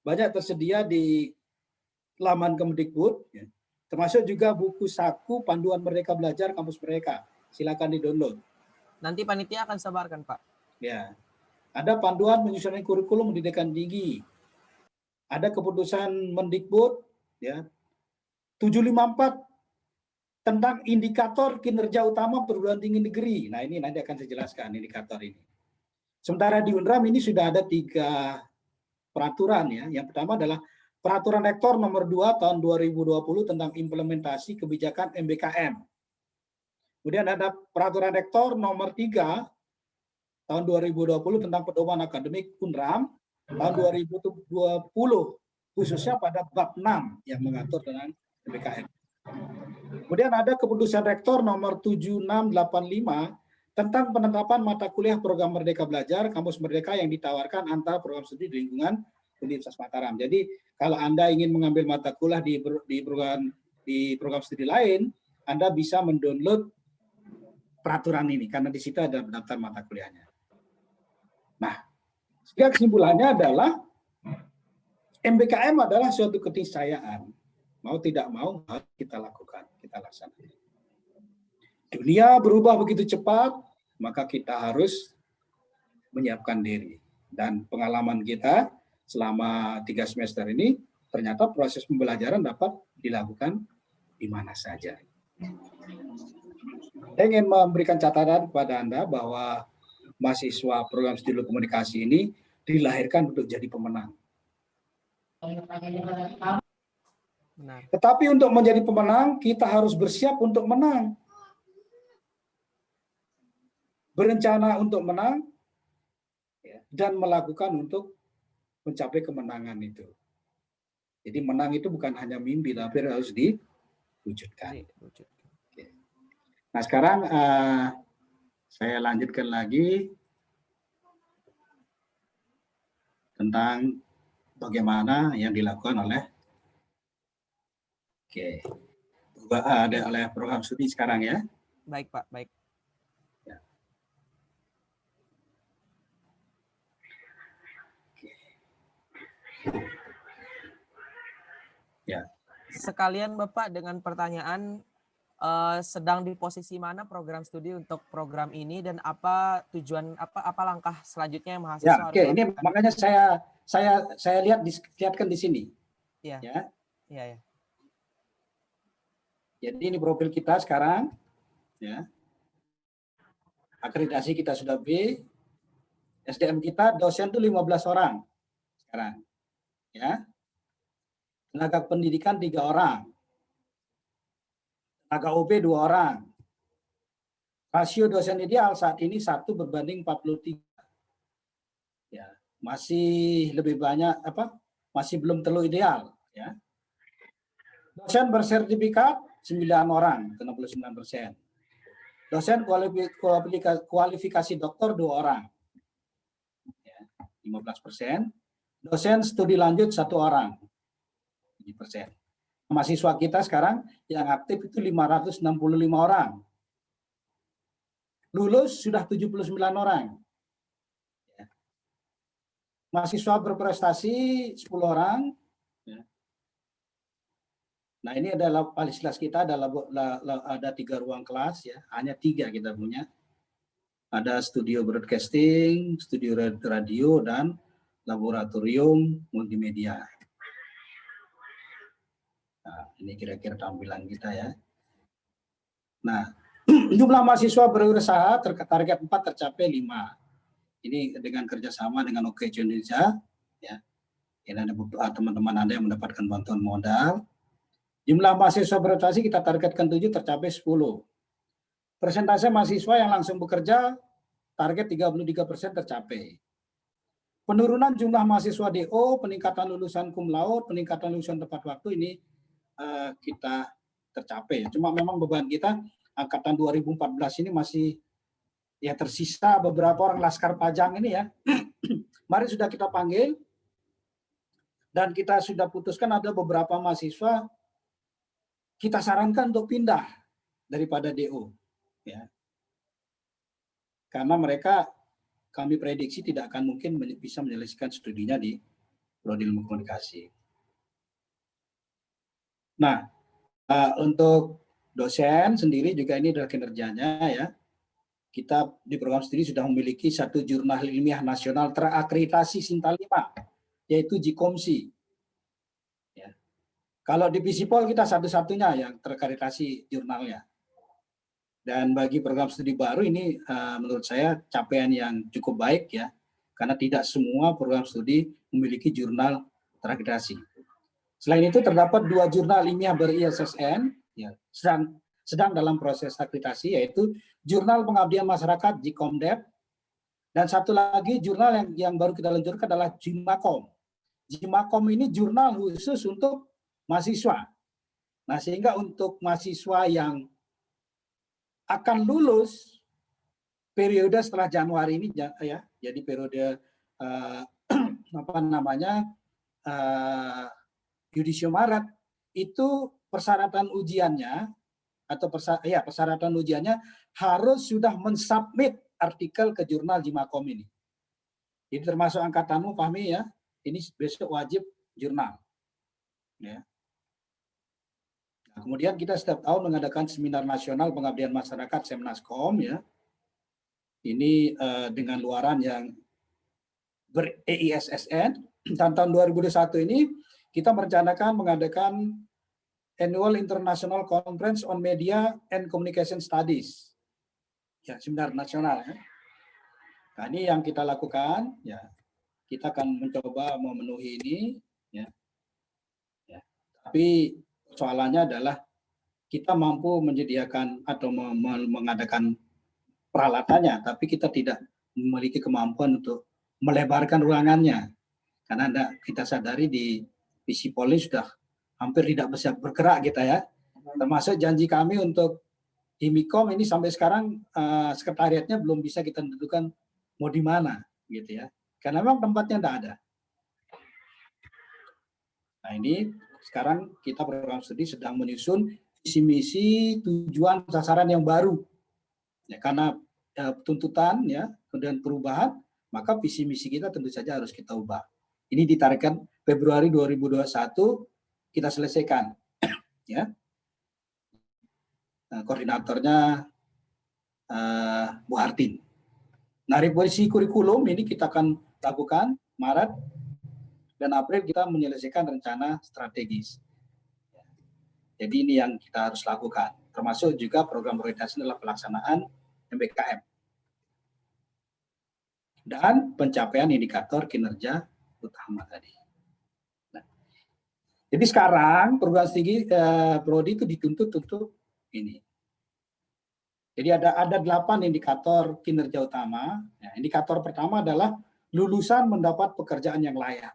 Banyak tersedia di laman Kemdikbud ya. Termasuk juga buku saku panduan Merdeka Belajar Kampus Merdeka. Silakan di-download. Nanti panitia akan sebarkan, Pak. Ya. Ada panduan penyusunan kurikulum pendidikan tinggi. Ada keputusan Mendikbud ya 754 tentang indikator kinerja utama perguruan tinggi negeri. Nah, ini nanti akan saya jelaskan indikator ini. Sementara di UNRAM ini sudah ada 3 peraturan ya. Yang pertama adalah Peraturan Rektor nomor 2 tahun 2020 tentang implementasi kebijakan MBKM. Kemudian ada Peraturan Rektor nomor 3 tahun 2020 tentang pedoman akademik UNRAM tahun 2020 khususnya pada bab 6 yang mengatur tentang MBKM. Kemudian ada keputusan Rektor nomor 7685 tentang penetapan mata kuliah program Merdeka Belajar Kampus Merdeka yang ditawarkan antara program studi di lingkungan Universitas Mataram. Jadi kalau Anda ingin mengambil mata kuliah di program studi lain, Anda bisa mendownload peraturan ini karena di situ ada daftar mata kuliahnya. Nah, sehingga kesimpulannya adalah MBKM adalah suatu keniscayaan. Mau tidak mau harus kita lakukan, kita laksanakan. Dunia berubah begitu cepat, maka kita harus menyiapkan diri. Dan pengalaman kita selama 3 semester ini, ternyata proses pembelajaran dapat dilakukan di mana saja. Saya ingin memberikan catatan kepada Anda bahwa mahasiswa program studi komunikasi ini dilahirkan untuk jadi pemenang. Benar. Tetapi untuk menjadi pemenang, kita harus bersiap untuk menang. Berencana untuk menang, dan melakukan untuk mencapai kemenangan itu. Jadi menang itu bukan hanya mimpi, tapi harus diwujudkan. Oke. Nah sekarang saya lanjutkan lagi tentang bagaimana yang dilakukan oleh oleh program studi sekarang ya. Baik Pak, baik. Ya. Ya. Sekalian Bapak dengan pertanyaan sedang di posisi mana program studi untuk program ini dan apa tujuan apa langkah selanjutnya yang mahasiswa Ya, harus oke. Ini lakukan? makanya saya lihatkan di sini. Iya. Ya. Iya, ya. Jadi ini profil kita sekarang, ya. Akreditasi kita sudah B, SDM kita dosen itu 15 orang sekarang, ya. Tenaga pendidikan 3 orang, tenaga OB 2 orang. Rasio dosen ideal saat ini 1:43. Ya, masih lebih banyak masih belum terlalu ideal, ya. Dosen bersertifikat 9 orang, 69%. Dosen kualifikasi doktor 2 orang, ya, 15%. Dosen studi lanjut 1 orang, 7%. Mahasiswa kita sekarang yang aktif itu 565 orang. Lulus sudah 79 orang. Ya. Mahasiswa berprestasi 10 orang. Ya. Nah ini adalah fasilitas kita, ada 3 ruang kelas ya, hanya 3 kita punya. Ada studio broadcasting, studio radio, dan laboratorium multimedia. Nah, ini kira-kira tampilan kita ya. Nah, jumlah mahasiswa berusaha target 4 tercapai 5. Ini dengan kerjasama dengan OK Indonesia, ya. Ini ada teman-teman Anda yang mendapatkan bantuan modal. Jumlah mahasiswa berprestasi kita targetkan 7 tercapai 10. Persentase mahasiswa yang langsung bekerja target 33% tercapai. Penurunan jumlah mahasiswa DO, peningkatan lulusan cum laude, peningkatan lulusan tepat waktu ini kita tercapai. Cuma memang beban kita angkatan 2014 ini masih ya tersisa beberapa orang laskar pajang ini ya. Mari sudah kita panggil dan kita sudah putuskan ada beberapa mahasiswa kita sarankan untuk pindah daripada DO ya. Karena mereka kami prediksi tidak akan mungkin bisa menyelesaikan studinya di Prodi Ilmu Komunikasi. Nah, untuk dosen sendiri juga ini adalah kinerjanya ya. Kita di program studi sudah memiliki 1 jurnal ilmiah nasional terakreditasi Sinta 5, yaitu JIKOMSI. Ya. Kalau di Visipol kita satu-satunya yang terakreditasi jurnalnya. Dan bagi program studi baru ini menurut saya capaian yang cukup baik ya, karena tidak semua program studi memiliki jurnal terakreditasi. Selain itu terdapat 2 jurnal ilmiah ber-ISSN ya, sedang dalam proses akreditasi, yaitu Jurnal Pengabdian Masyarakat JIKOMDEP, dan satu lagi jurnal yang baru kita luncurkan adalah JIMAKOM. JIMAKOM ini jurnal khusus untuk mahasiswa. Nah, sehingga untuk mahasiswa yang akan lulus periode setelah Januari ini ya, jadi periode apa namanya Judisio Maret, itu persyaratan ujiannya atau persyaratan ujiannya harus sudah mensubmit artikel ke jurnal Jimakom ini. Jadi termasuk angkatanmu, Fahmi ya, ini besok wajib jurnal. Ya. Nah, kemudian kita setiap tahun mengadakan seminar nasional pengabdian masyarakat Semnaskom ya. Ini dengan luaran yang ber-EISSN, dan tahun 2021 ini kita merencanakan mengadakan Annual International Conference on Media and Communication Studies. Ya, seminar nasional ya. Nah, ini yang kita lakukan ya. Kita akan mencoba memenuhi ini ya. Ya. Tapi soalannya adalah kita mampu menyediakan atau mengadakan peralatannya, tapi kita tidak memiliki kemampuan untuk melebarkan ruangannya. Karena kita sadari di Visipol sudah hampir tidak bisa bergerak kita ya. Termasuk janji kami untuk Himikom ini sampai sekarang sekretariatnya belum bisa kita tentukan mau di mana gitu ya. Karena memang tempatnya tidak ada. Nah, ini sekarang kita program studi sedang menyusun visi misi tujuan sasaran yang baru. Ya, karena tuntutan ya, kemudian perubahan, maka visi misi kita tentu saja harus kita ubah. Ini ditarikkan Februari 2021 kita selesaikan ya. Nah, koordinatornya Bu Hartin. Nah, revisi kurikulum ini kita akan lakukan Maret dan April kita menyelesaikan rencana strategis. Jadi ini yang kita harus lakukan, termasuk juga program prioritas adalah pelaksanaan MBKM dan pencapaian indikator kinerja utama tadi. Nah, jadi sekarang program studi prodi itu dituntut untuk ini. Jadi ada 8 indikator kinerja utama. Ya, indikator pertama adalah lulusan mendapat pekerjaan yang layak.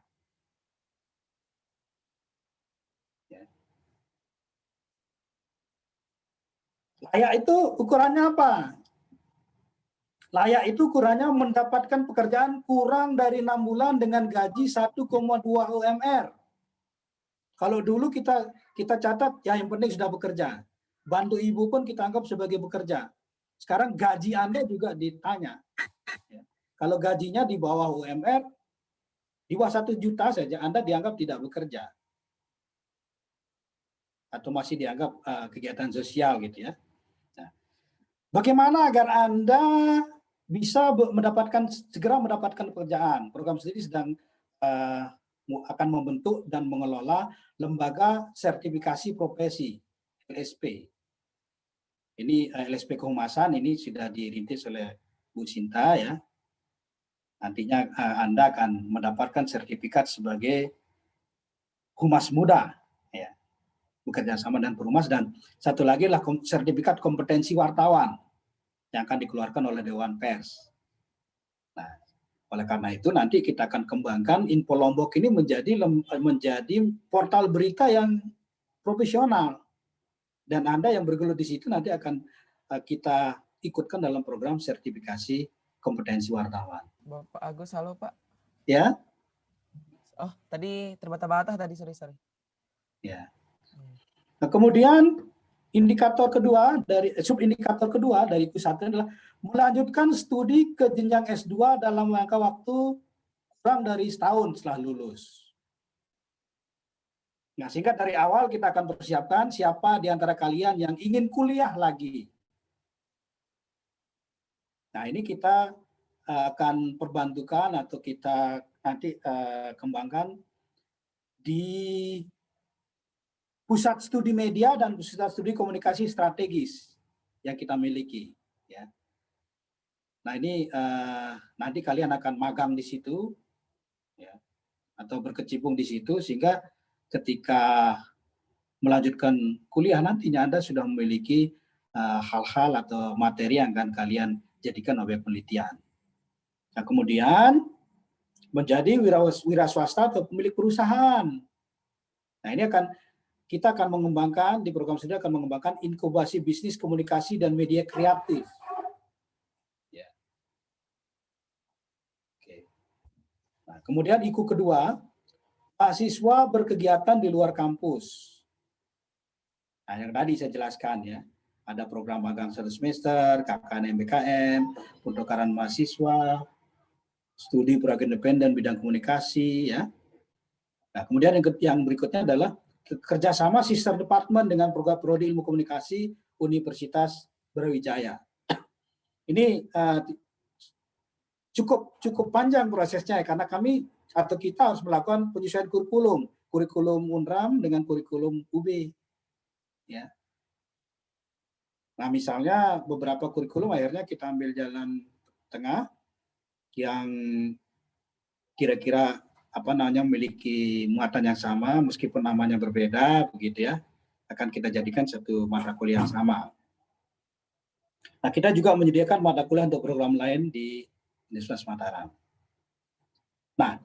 Ya. Layak itu ukurannya apa? Layak itu ukurannya mendapatkan pekerjaan kurang dari 6 bulan dengan gaji 1,2 UMR. Kalau dulu kita catat ya yang penting sudah bekerja. Bantu ibu pun kita anggap sebagai bekerja. Sekarang gaji Anda juga ditanya. Ya. Kalau gajinya di bawah UMR, di bawah 1 juta saja Anda dianggap tidak bekerja. Atau masih dianggap kegiatan sosial gitu ya. Nah, bagaimana agar Anda bisa segera mendapatkan pekerjaan? Program studi sedang akan membentuk dan mengelola lembaga sertifikasi profesi LSP. Ini LSP Kehumasan ini sudah dirintis oleh Bu Sinta ya. Nantinya Anda akan mendapatkan sertifikat sebagai humas muda ya. Bekerja sama dengan perumas, dan satu lagi adalah sertifikat kompetensi wartawan yang akan dikeluarkan oleh Dewan Pers. Nah, oleh karena itu nanti kita akan kembangkan Info Lombok ini menjadi portal berita yang profesional. Dan Anda yang bergelut di situ nanti akan kita ikutkan dalam program sertifikasi kompetensi wartawan. Bapak Agus, halo Pak. Ya. Oh, tadi terbata-bata tadi, sorry. Ya. Nah, kemudian indikator kedua subindikator kedua dari Q1 adalah melanjutkan studi ke jenjang S2 dalam jangka waktu kurang dari setahun setelah lulus. Nah, sehingga dari awal kita akan persiapkan siapa di antara kalian yang ingin kuliah lagi. Nah, ini kita akan perbantukan atau kita nanti kembangkan di pusat studi media dan pusat studi komunikasi strategis yang kita miliki. Ya. Nah, ini nanti kalian akan magang di situ, ya, atau berkecimpung di situ, sehingga ketika melanjutkan kuliah nantinya Anda sudah memiliki hal-hal atau materi yang akan kalian jadikan objek penelitian. Nah, kemudian menjadi wira swasta atau pemilik perusahaan. Nah, ini akan kita akan mengembangkan, di program studi akan mengembangkan inkubasi bisnis komunikasi dan media kreatif. Ya. Oke. Nah, kemudian IKU kedua, mahasiswa berkegiatan di luar kampus. Nah, yang tadi saya jelaskan ya, ada program magang 1 semester, KKN MBKM, pertukaran mahasiswa, studi proyek independen bidang komunikasi ya. Nah, kemudian yang berikutnya adalah kerjasama sister department dengan program prodi ilmu komunikasi Universitas Brawijaya. Ini cukup panjang prosesnya ya, karena kami atau kita harus melakukan penyesuaian kurikulum UNRAM dengan kurikulum UB. Ya. Nah, misalnya beberapa kurikulum akhirnya kita ambil jalan tengah yang kira-kira memiliki muatan yang sama meskipun namanya berbeda begitu ya, akan kita jadikan satu mata kuliah yang sama. Nah, kita juga menyediakan mata kuliah untuk program lain di Universitas Mataram. Nah,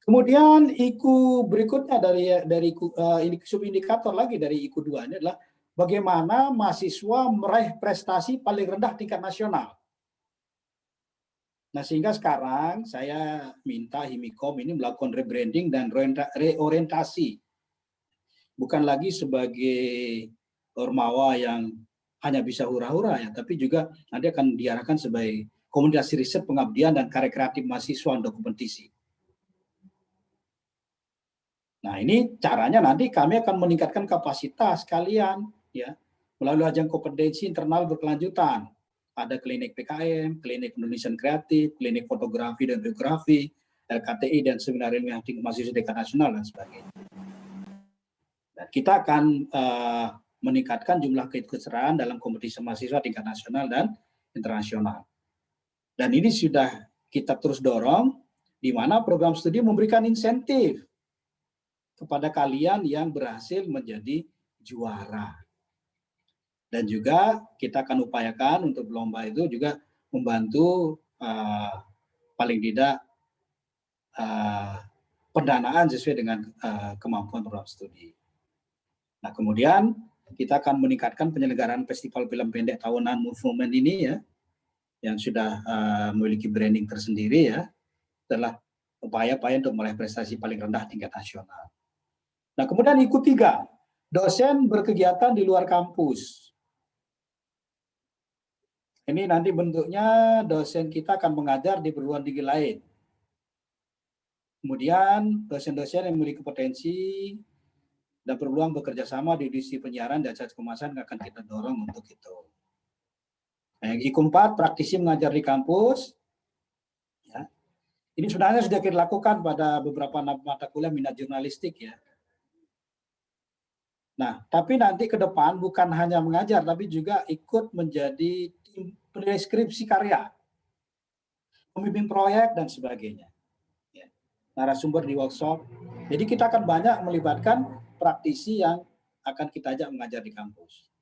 kemudian IKU berikutnya dari subindikator lagi dari IKU 2 ini adalah bagaimana mahasiswa meraih prestasi paling rendah tingkat nasional. Nah, sehingga sekarang saya minta Himikom ini melakukan rebranding dan reorientasi. Bukan lagi sebagai ormawa yang hanya bisa hura-hura ya, tapi juga nanti akan diarahkan sebagai komunitas riset pengabdian dan karya kreatif mahasiswa untuk kompetisi. Nah, ini caranya nanti kami akan meningkatkan kapasitas kalian ya melalui ajang kompetensi internal berkelanjutan. Ada klinik PKM, klinik Indonesian Kreatif, klinik fotografi dan videografi, LKTI dan seminar ilmiah tingkat mahasiswa tingkat nasional dan sebagainya. Dan kita akan meningkatkan jumlah keikutsertaan dalam kompetisi mahasiswa tingkat nasional dan internasional. Dan ini sudah kita terus dorong, di mana program studi memberikan insentif kepada kalian yang berhasil menjadi juara. Dan juga kita akan upayakan untuk lomba itu juga membantu paling tidak pendanaan sesuai dengan kemampuan program studi. Nah, kemudian kita akan meningkatkan penyelenggaraan festival film pendek tahunan Movement ini ya, yang sudah memiliki branding tersendiri ya, setelah upaya-upaya untuk meraih prestasi paling rendah tingkat nasional. Nah, kemudian IKU 3, dosen berkegiatan di luar kampus. Ini nanti bentuknya dosen kita akan mengajar di perguruan tinggi lain. Kemudian dosen-dosen yang memiliki potensi dan berpeluang bekerja sama di industri penyiaran dan jasa kemasan akan kita dorong untuk itu. Nah, yang IKU 4, praktisi mengajar di kampus. Ya. Ini sebenarnya sudah kita lakukan pada beberapa mata kuliah minat jurnalistik ya. Nah, tapi nanti ke depan bukan hanya mengajar, tapi juga ikut menjadi tim preskripsi karya, pembimbing proyek, dan sebagainya. Ya. Narasumber di workshop. Jadi kita akan banyak melibatkan praktisi yang akan kita ajak mengajar di kampus.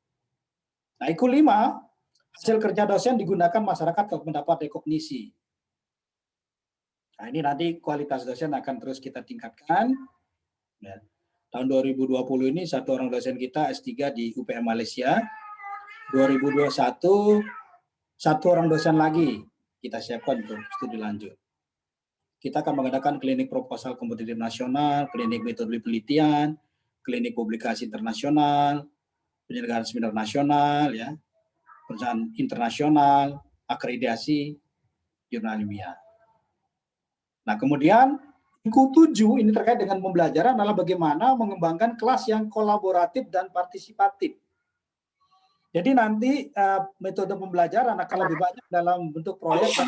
Nah, IKU 5, hasil kerja dosen digunakan masyarakat untuk mendapat rekognisi. Nah, ini nanti kualitas dosen akan terus kita tingkatkan. Ya. Tahun 2020 ini satu orang dosen kita S3 di UPM Malaysia. 2021 satu orang dosen lagi kita siapkan untuk studi lanjut. Kita akan mengadakan klinik proposal kompetitif nasional, klinik metode penelitian, klinik publikasi internasional, penyelenggaraan seminar nasional, ya, perusahaan internasional, akreditasi jurnal ilmiah. Nah, kemudian IKU 7 ini terkait dengan pembelajaran adalah bagaimana mengembangkan kelas yang kolaboratif dan partisipatif. Jadi nanti metode pembelajaran akan lebih banyak dalam bentuk proyek dan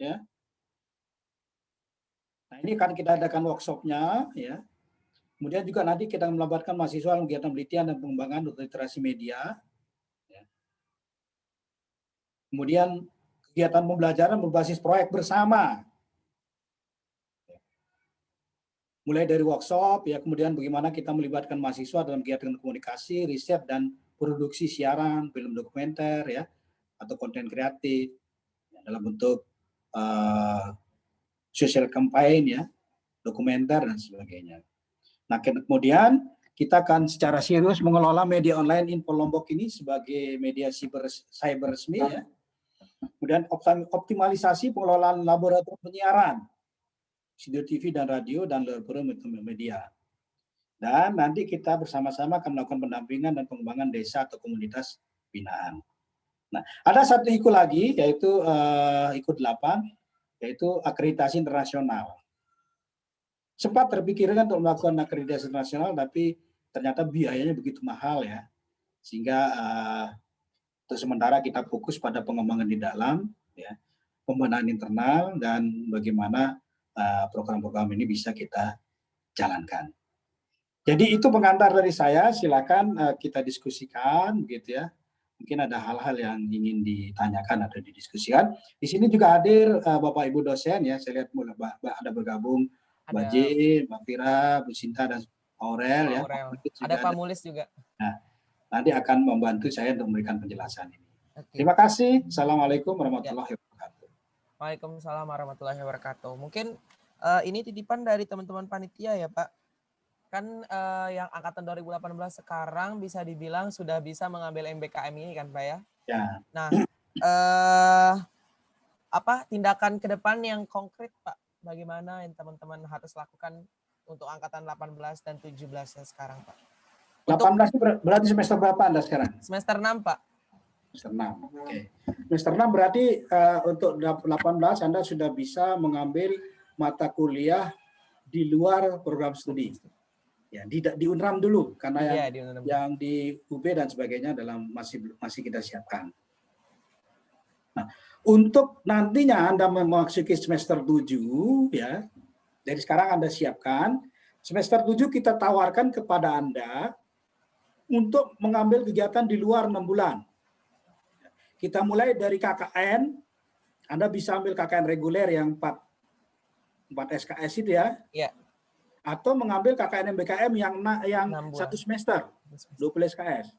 ya. Nah, ini akan kita adakan workshopnya ya. Kemudian juga nanti kita melibatkan mahasiswa dalam kegiatan penelitian dan pengembangan literasi media. Ya. Kemudian kegiatan pembelajaran berbasis proyek bersama. Mulai dari workshop, ya, kemudian bagaimana kita melibatkan mahasiswa dalam kegiatan komunikasi, riset, dan produksi siaran, film dokumenter, ya, atau konten kreatif, ya, dalam bentuk social campaign, ya, dokumenter, dan sebagainya. Nah, kemudian kita akan secara serius mengelola media online Info Lombok ini sebagai media cyber resmi ya. Kemudian optimalisasi pengelolaan laboratorium penyiaran, studio TV dan radio dan laboratorium media. Dan nanti kita bersama-sama akan melakukan pendampingan dan pengembangan desa atau komunitas binaan. Nah, ada satu IKU lagi, yaitu IKU 8, yaitu akreditasi internasional. Sempat terpikirkan untuk melakukan akreditasi internasional, tapi ternyata biayanya begitu mahal ya, sehingga untuk sementara kita fokus pada pengembangan di dalam, ya, pembenahan internal dan bagaimana program-program ini bisa kita jalankan. Jadi itu pengantar dari saya. Silakan kita diskusikan, gitu ya. Mungkin ada hal-hal yang ingin ditanyakan atau didiskusikan. Di sini juga hadir Bapak Ibu dosen ya. Saya lihat ada bergabung Mbak J, Mbak Fira, Bu Sinta dan Pak Aurel ya. Ada Pak Mulis juga. Nah, nanti akan membantu saya untuk memberikan penjelasan ini. Oke. Terima kasih. Assalamualaikum warahmatullahi wabarakatuh. Waalaikumsalam warahmatullahi wabarakatuh. Mungkin ini titipan dari teman-teman panitia ya Pak. Kan yang angkatan 2018 sekarang bisa dibilang sudah bisa mengambil MBKM ini kan Pak ya? Ya. Nah, apa tindakan ke depan yang konkret Pak? Bagaimana yang teman-teman harus lakukan untuk angkatan 18 dan 17 yang sekarang Pak? 18 itu berarti semester berapa Anda sekarang? Semester 6 Pak. Semester 6. Oke. Semester 6 berarti untuk 18 Anda sudah bisa mengambil mata kuliah di luar program studi. Ya, di UNRAM dulu karena yang di UB dan sebagainya dalam masih kita siapkan. Nah, untuk nantinya Anda memasuki semester 7 ya. Dari sekarang Anda siapkan semester 7 kita tawarkan kepada Anda untuk mengambil kegiatan di luar 6 bulan. Kita mulai dari KKN, Anda bisa ambil KKN reguler yang 4 SKS itu ya. Iya. Atau mengambil KKN MBKM yang 1 semester, 20 SKS.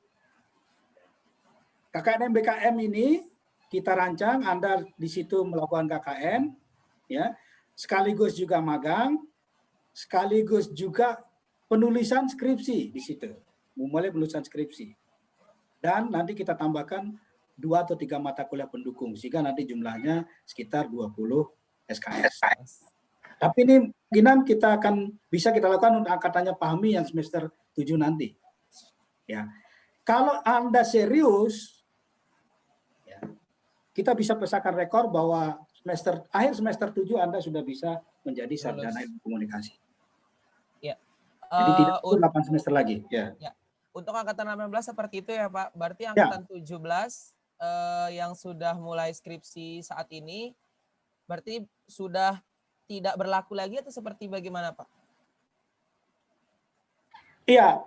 KKN MBKM ini kita rancang, Anda di situ melakukan KKN, ya, sekaligus juga magang, sekaligus juga penulisan skripsi di situ, memulai penulisan skripsi. Dan nanti kita tambahkan 2 atau 3 mata kuliah pendukung, sehingga nanti jumlahnya sekitar 20 SKS. Tapi ini kemungkinan bisa kita lakukan untuk angkatannya Fahmi yang semester 7 nanti. Ya. Kalau Anda serius, ya, kita bisa pecahkan rekor bahwa akhir semester 7 Anda sudah bisa menjadi sarjana ilmu komunikasi. Ya. Jadi tidak perlu 8 semester lagi. Ya. Ya. Untuk angkatan 18 seperti itu ya Pak. Berarti angkatan 17 yang sudah mulai skripsi saat ini, berarti sudah tidak berlaku lagi atau seperti bagaimana Pak? Iya,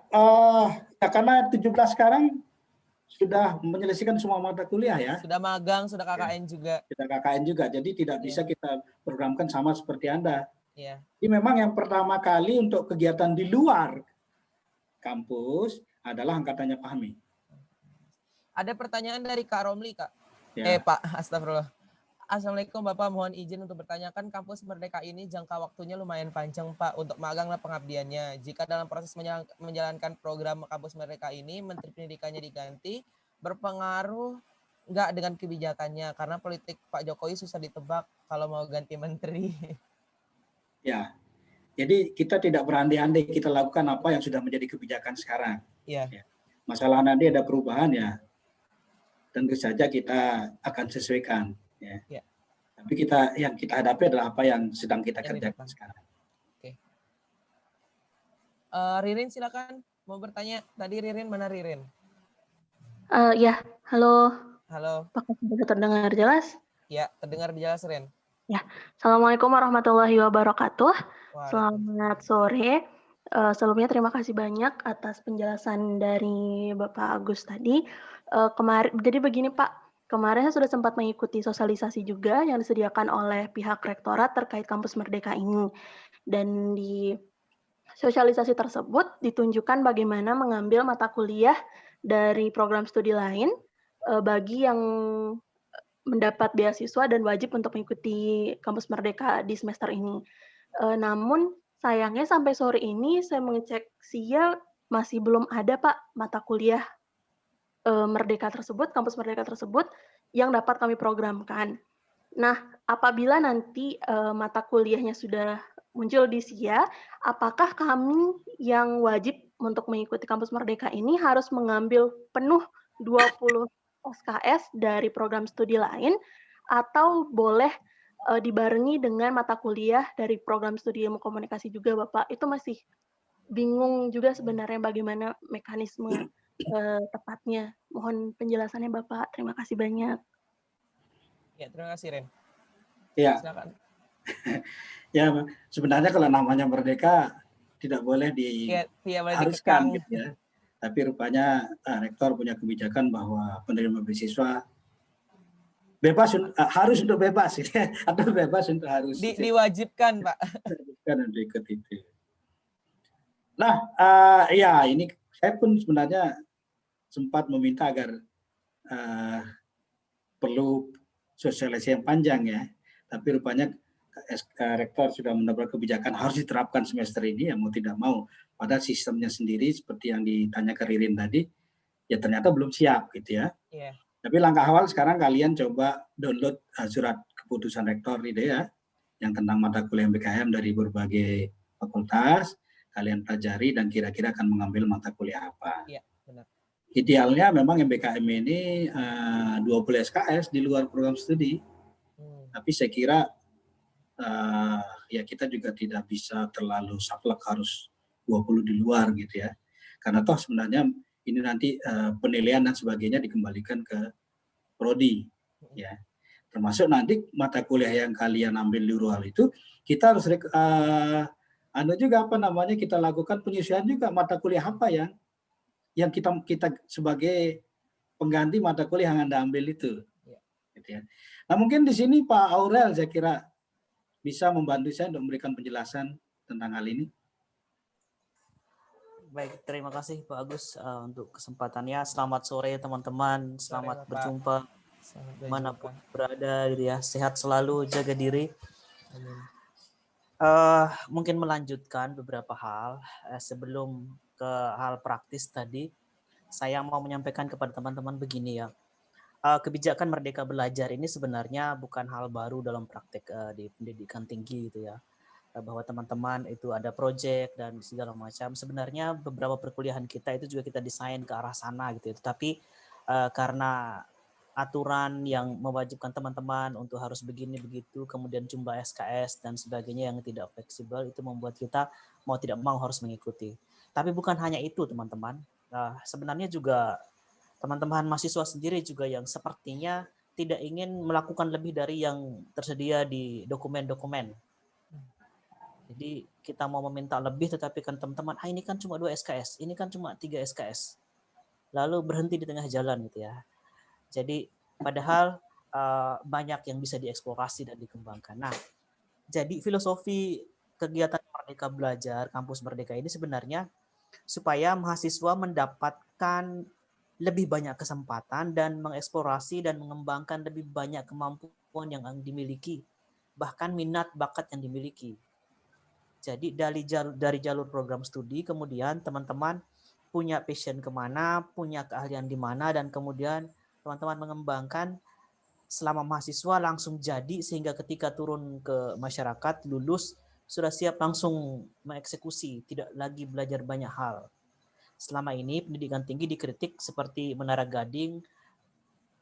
ya karena 17 sekarang sudah menyelesaikan semua mata kuliah ya. Sudah magang, sudah KKN ya. Juga. Sudah KKN juga, jadi tidak bisa kita programkan sama seperti Anda. Iya. Jadi memang yang pertama kali untuk kegiatan di luar kampus adalah angkatannya Fahmi. Ada pertanyaan dari Kak Romli, Kak. Ya. Pak, astagfirullah. Assalamualaikum Bapak, mohon izin untuk bertanyakan, kampus Merdeka ini jangka waktunya lumayan panjang Pak untuk magang dan pengabdiannya. Jika dalam proses menjalankan program kampus Merdeka ini, Menteri Pendidikannya diganti, berpengaruh nggak dengan kebijakannya? Karena politik Pak Jokowi susah ditebak kalau mau ganti menteri. Ya, jadi kita tidak berandai-andai, kita lakukan apa yang sudah menjadi kebijakan sekarang. Iya. Ya. Masalah nanti ada perubahan ya, tentu saja kita akan sesuaikan. Ya. Tapi yang kita hadapi adalah apa yang sedang kita kerjakan sekarang. Oke. Ririn silakan mau bertanya. Tadi Ririn, mana Ririn? Ya, halo. Halo. Apakah sudah terdengar jelas? Ya, terdengar jelas Rin. Ya, Assalamualaikum warahmatullahi wabarakatuh. Selamat sore. Sebelumnya terima kasih banyak atas penjelasan dari Bapak Agus tadi. Jadi begini Pak. Kemarin saya sudah sempat mengikuti sosialisasi juga yang disediakan oleh pihak rektorat terkait kampus Merdeka ini. Dan di sosialisasi tersebut ditunjukkan bagaimana mengambil mata kuliah dari program studi lain bagi yang mendapat beasiswa dan wajib untuk mengikuti kampus Merdeka di semester ini. Namun sayangnya sampai sore ini saya mengecek SIA masih belum ada Pak mata kuliah Merdeka tersebut, kampus Merdeka tersebut yang dapat kami programkan. Nah, apabila nanti mata kuliahnya sudah muncul di SIA, apakah kami yang wajib untuk mengikuti kampus Merdeka ini harus mengambil penuh 20 SKS dari program studi lain atau boleh dibarengi dengan mata kuliah dari program studi ilmu komunikasi juga Bapak? Itu masih bingung juga sebenarnya bagaimana mekanisme tepatnya. Mohon penjelasannya Bapak. Terima kasih banyak. Ya, terima kasih Ren. Ya, Silakan. ya sebenarnya kalau namanya merdeka tidak boleh Iya, boleh diharuskan dikekang. gitu ya. Tapi rupanya rektor punya kebijakan bahwa penerima beasiswa bebas harus untuk bebas gitu ya. Atau bebas untuk harus Diwajibkan, Pak. Diwajibkan untuk ikut itu. Nah, ya ini saya pun sebenarnya sempat meminta agar perlu sosialisasi yang panjang ya. Tapi rupanya rektor sudah mendapat kebijakan harus diterapkan semester ini, ya mau tidak mau. Pada sistemnya sendiri seperti yang ditanyakan Ririn tadi, ya ternyata belum siap gitu ya. Yeah. Tapi langkah awal sekarang kalian coba download surat keputusan rektor ini ya, yang tentang mata kuliah MBKM dari berbagai fakultas. Kalian pelajari dan kira-kira akan mengambil mata kuliah apa. Iya, benar. Idealnya memang MBKM ini 20 SKS di luar program studi. Tapi saya kira ya kita juga tidak bisa terlalu saklek harus 20 di luar gitu ya. Karena toh sebenarnya ini nanti penilaian dan sebagainya dikembalikan ke prodi ya. Termasuk nanti mata kuliah yang kalian ambil di luar itu kita harus juga kita lakukan penyesuaian juga mata kuliah apa yang kita sebagai pengganti mata kuliah yang Anda ambil itu. Gitu ya. Nah mungkin di sini Pak Aurel saya kira bisa membantu saya untuk memberikan penjelasan tentang hal ini. Baik, terima kasih Pak Agus untuk kesempatannya. Selamat sore teman-teman, selamat berjumpa manapun berada gitu ya. Sehat selalu, jaga diri. Mungkin melanjutkan beberapa hal sebelum ke hal praktis tadi. Saya mau menyampaikan kepada teman-teman begini ya. Kebijakan Merdeka Belajar ini sebenarnya bukan hal baru dalam praktek di pendidikan tinggi gitu ya. Bahwa teman-teman itu ada proyek dan segala macam. Sebenarnya beberapa perkuliahan kita itu juga kita desain ke arah sana gitu ya. Tetapi karena aturan yang mewajibkan teman-teman untuk harus begini begitu, kemudian jumlah SKS dan sebagainya yang tidak fleksibel, itu membuat kita mau tidak mau harus mengikuti. Tapi bukan hanya itu teman-teman. Sebenarnya juga teman-teman mahasiswa sendiri juga yang sepertinya tidak ingin melakukan lebih dari yang tersedia di dokumen-dokumen. Jadi kita mau meminta lebih tetapi kan teman-teman, ini kan cuma 2 SKS, ini kan cuma 3 SKS. Lalu berhenti di tengah jalan gitu ya. Jadi padahal banyak yang bisa dieksplorasi dan dikembangkan. Nah, jadi filosofi kegiatan Merdeka Belajar, Kampus Merdeka ini sebenarnya supaya mahasiswa mendapatkan lebih banyak kesempatan dan mengeksplorasi dan mengembangkan lebih banyak kemampuan yang dimiliki, bahkan minat bakat yang dimiliki. Jadi dari jalur program studi, kemudian teman-teman punya passion kemana, punya keahlian di mana, dan kemudian teman-teman mengembangkan selama mahasiswa langsung jadi sehingga ketika turun ke masyarakat, lulus, sudah siap langsung mengeksekusi, tidak lagi belajar banyak hal. Selama ini pendidikan tinggi dikritik seperti Menara Gading,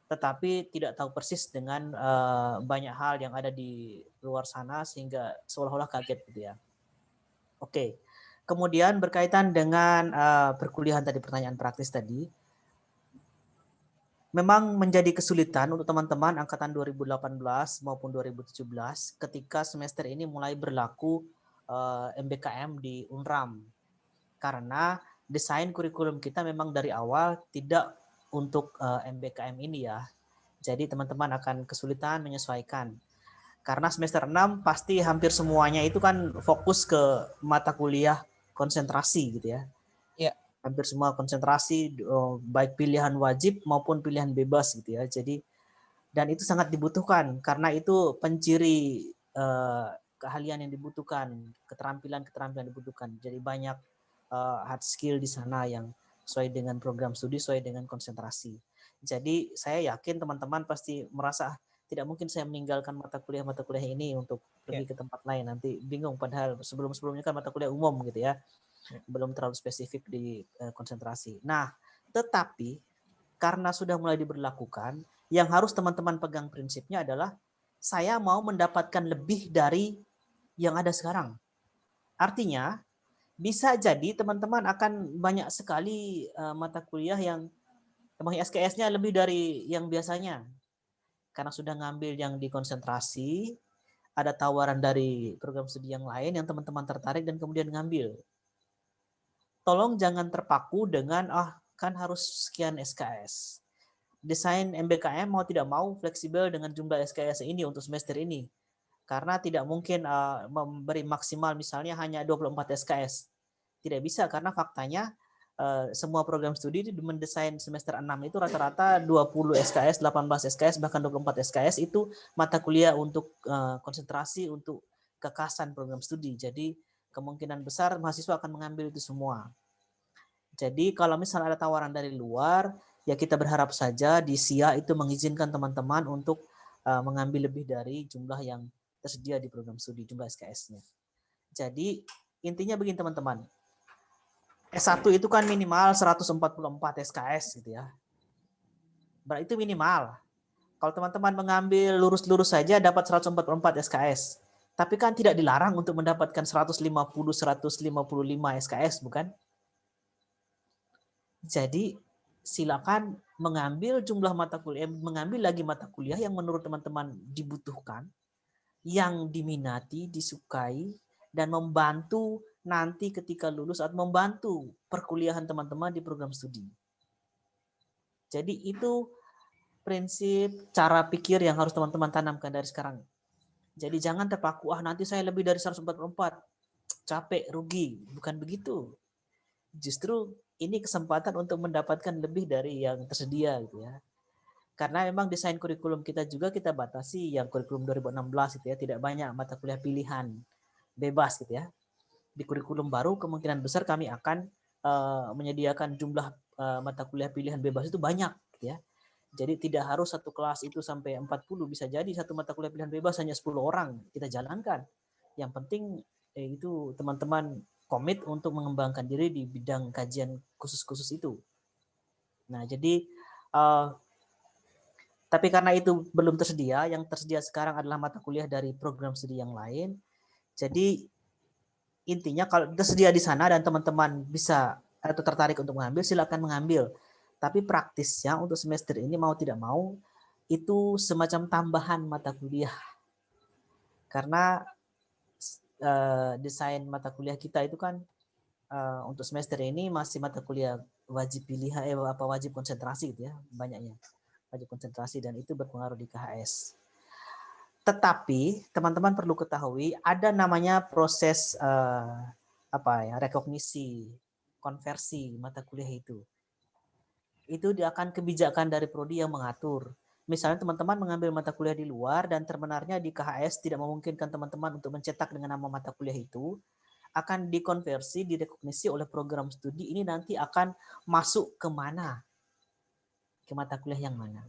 tetapi tidak tahu persis dengan banyak hal yang ada di luar sana sehingga seolah-olah kaget gitu ya. Oke, kemudian berkaitan dengan perkuliahan tadi, pertanyaan praktis tadi, memang menjadi kesulitan untuk teman-teman angkatan 2018 maupun 2017 ketika semester ini mulai berlaku MBKM di UNRAM. Karena desain kurikulum kita memang dari awal tidak untuk MBKM ini ya. Jadi teman-teman akan kesulitan menyesuaikan. Karena semester 6 pasti hampir semuanya itu kan fokus ke mata kuliah konsentrasi gitu ya. Iya. Hampir semua konsentrasi baik pilihan wajib maupun pilihan bebas gitu ya. Jadi dan itu sangat dibutuhkan karena itu penciri keahlian yang dibutuhkan, keterampilan dibutuhkan. Jadi banyak hard skill di sana yang sesuai dengan program studi, sesuai dengan konsentrasi. Jadi saya yakin teman-teman pasti merasa tidak mungkin saya meninggalkan mata kuliah ini untuk pergi ke tempat lain, nanti bingung, padahal sebelum-sebelumnya kan mata kuliah umum gitu ya, belum terlalu spesifik di konsentrasi. Nah, tetapi karena sudah mulai diberlakukan, yang harus teman-teman pegang prinsipnya adalah saya mau mendapatkan lebih dari yang ada sekarang. Artinya, bisa jadi teman-teman akan banyak sekali mata kuliah yang emang SKS-nya lebih dari yang biasanya. Karena sudah ngambil yang di konsentrasi, ada tawaran dari program studi yang lain yang teman-teman tertarik dan kemudian ngambil. Tolong jangan terpaku dengan, kan harus sekian SKS. Desain MBKM mau tidak mau fleksibel dengan jumlah SKS ini untuk semester ini. Karena tidak mungkin memberi maksimal misalnya hanya 24 SKS. Tidak bisa karena faktanya semua program studi mendesain semester 6 itu rata-rata 20 SKS, 18 SKS, bahkan 24 SKS itu mata kuliah untuk konsentrasi untuk kekasan program studi. Jadi kemungkinan besar mahasiswa akan mengambil itu semua. Jadi kalau misalnya ada tawaran dari luar, ya kita berharap saja di SIA itu mengizinkan teman-teman untuk mengambil lebih dari jumlah yang tersedia di program studi, jumlah SKS-nya. Jadi intinya begini teman-teman, S1 itu kan minimal 144 SKS gitu ya. Berarti itu minimal. Kalau teman-teman mengambil lurus-lurus saja dapat 144 SKS. Tapi kan tidak dilarang untuk mendapatkan 150, 155 SKS, bukan? Jadi silakan mengambil jumlah mata kuliah, mengambil lagi mata kuliah yang menurut teman-teman dibutuhkan, yang diminati, disukai, dan membantu nanti ketika lulus atau membantu perkuliahan teman-teman di program studi. Jadi itu prinsip cara pikir yang harus teman-teman tanamkan dari sekarang. Jadi jangan terpaku, nanti saya lebih dari 144, capek, rugi. Bukan begitu. Justru ini kesempatan untuk mendapatkan lebih dari yang tersedia gitu ya. Karena memang desain kurikulum kita juga kita batasi yang kurikulum 2016 gitu ya, tidak banyak mata kuliah pilihan bebas gitu ya. Di kurikulum baru kemungkinan besar kami akan menyediakan jumlah mata kuliah pilihan bebas itu banyak gitu ya. Jadi tidak harus satu kelas itu sampai 40, bisa jadi satu mata kuliah pilihan bebas hanya 10 orang kita jalankan. Yang penting itu teman-teman komit untuk mengembangkan diri di bidang kajian khusus-khusus itu. Nah, jadi tapi karena itu belum tersedia, yang tersedia sekarang adalah mata kuliah dari program studi yang lain. Jadi intinya kalau tersedia di sana dan teman-teman bisa atau tertarik untuk mengambil, silakan mengambil. Tapi praktisnya untuk semester ini mau tidak mau itu semacam tambahan mata kuliah. Karena desain mata kuliah kita itu kan untuk semester ini masih mata kuliah wajib pilihan, wajib konsentrasi gitu ya, banyaknya wajib konsentrasi dan itu berpengaruh di KHS. Tetapi teman-teman perlu ketahui ada namanya proses rekognisi, konversi mata kuliah itu. Itu akan kebijakan dari prodi yang mengatur. Misalnya teman-teman mengambil mata kuliah di luar dan terbenarnya di KHS tidak memungkinkan teman-teman untuk mencetak dengan nama mata kuliah itu, akan dikonversi, direkognisi oleh program studi ini nanti akan masuk ke mana? Ke mata kuliah yang mana?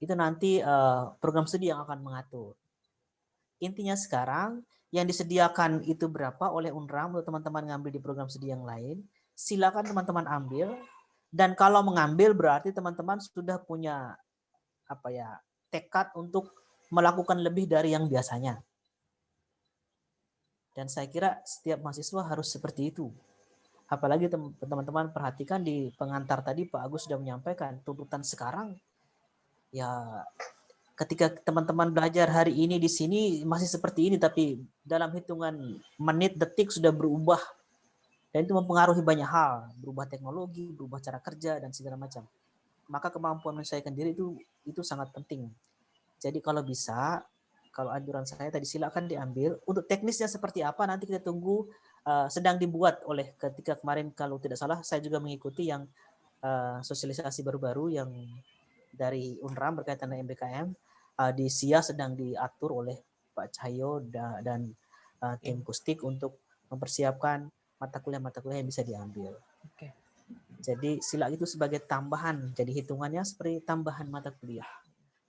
Itu nanti program studi yang akan mengatur. Intinya sekarang yang disediakan itu berapa oleh UNRAM untuk teman-teman ngambil di program studi yang lain, silakan teman-teman ambil. Dan kalau mengambil berarti teman-teman sudah punya tekad untuk melakukan lebih dari yang biasanya. Dan saya kira setiap mahasiswa harus seperti itu. Apalagi teman-teman perhatikan di pengantar tadi Pak Agus sudah menyampaikan tuntutan sekarang. Ya ketika teman-teman belajar hari ini di sini masih seperti ini, tapi dalam hitungan menit, detik sudah berubah. Dan itu mempengaruhi banyak hal, berubah teknologi, berubah cara kerja, dan segala macam. Maka kemampuan menyesuaikan diri itu sangat penting. Jadi kalau bisa, kalau anjuran saya tadi silakan diambil. Untuk teknisnya seperti apa nanti kita tunggu sedang dibuat oleh ketika kemarin kalau tidak salah saya juga mengikuti yang sosialisasi baru-baru yang dari UNRAM berkaitan dengan MBKM. Di SIA sedang diatur oleh Pak Cahyo dan tim Kustik untuk mempersiapkan mata kuliah yang bisa diambil. Oke. Jadi sila itu sebagai tambahan, jadi hitungannya seperti tambahan mata kuliah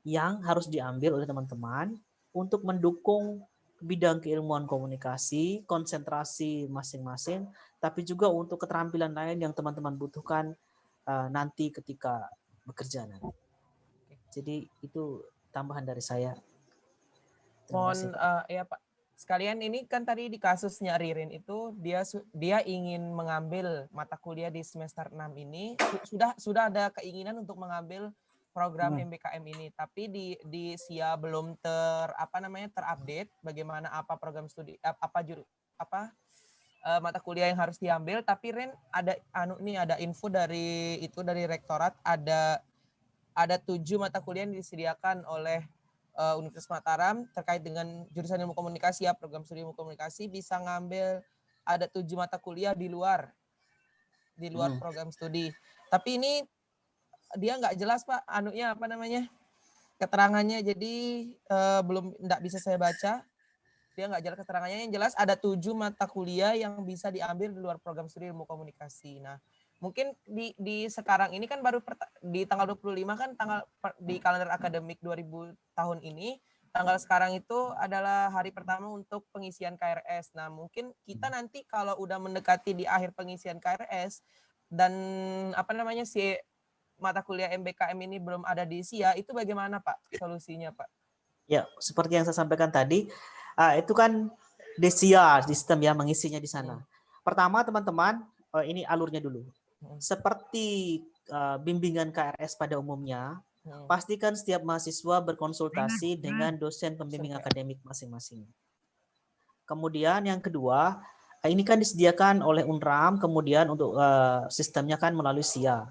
yang harus diambil oleh teman-teman untuk mendukung bidang keilmuan komunikasi, konsentrasi masing-masing, tapi juga untuk keterampilan lain yang teman-teman butuhkan nanti ketika bekerja nanti. Jadi itu tambahan dari saya. Terima kasih, Pak. Ya Pak, sekalian ini kan tadi di kasusnya Ririn itu dia ingin mengambil mata kuliah di semester 6 ini sudah ada keinginan untuk mengambil program MBKM ini, tapi di SIA belum terupdate bagaimana apa program studi mata kuliah yang harus diambil. Tapi Ren ada info dari rektorat ada 7 mata kuliah yang disediakan oleh Universitas Mataram terkait dengan jurusan ilmu komunikasi ya, program studi ilmu komunikasi bisa ngambil ada 7 mata kuliah di luar program studi. Tapi ini dia nggak jelas Pak keterangannya, jadi belum nggak bisa saya baca. Dia nggak jelas keterangannya, yang jelas ada 7 mata kuliah yang bisa diambil di luar program studi ilmu komunikasi. Nah, mungkin di sekarang ini kan baru di tanggal 25 kan di kalender akademik 2000 tahun ini, tanggal sekarang itu adalah hari pertama untuk pengisian KRS. Nah, mungkin kita nanti kalau udah mendekati di akhir pengisian KRS dan si mata kuliah MBKM ini belum ada di SIA, itu bagaimana Pak solusinya Pak? Ya, seperti yang saya sampaikan tadi, itu kan di SIA sistem yang mengisinya di sana. Pertama teman-teman, ini alurnya dulu. Seperti bimbingan KRS pada umumnya, pastikan setiap mahasiswa berkonsultasi dengan dosen pembimbing akademik masing-masing. Kemudian yang kedua, ini kan disediakan oleh UNRAM, kemudian untuk sistemnya kan melalui SIA.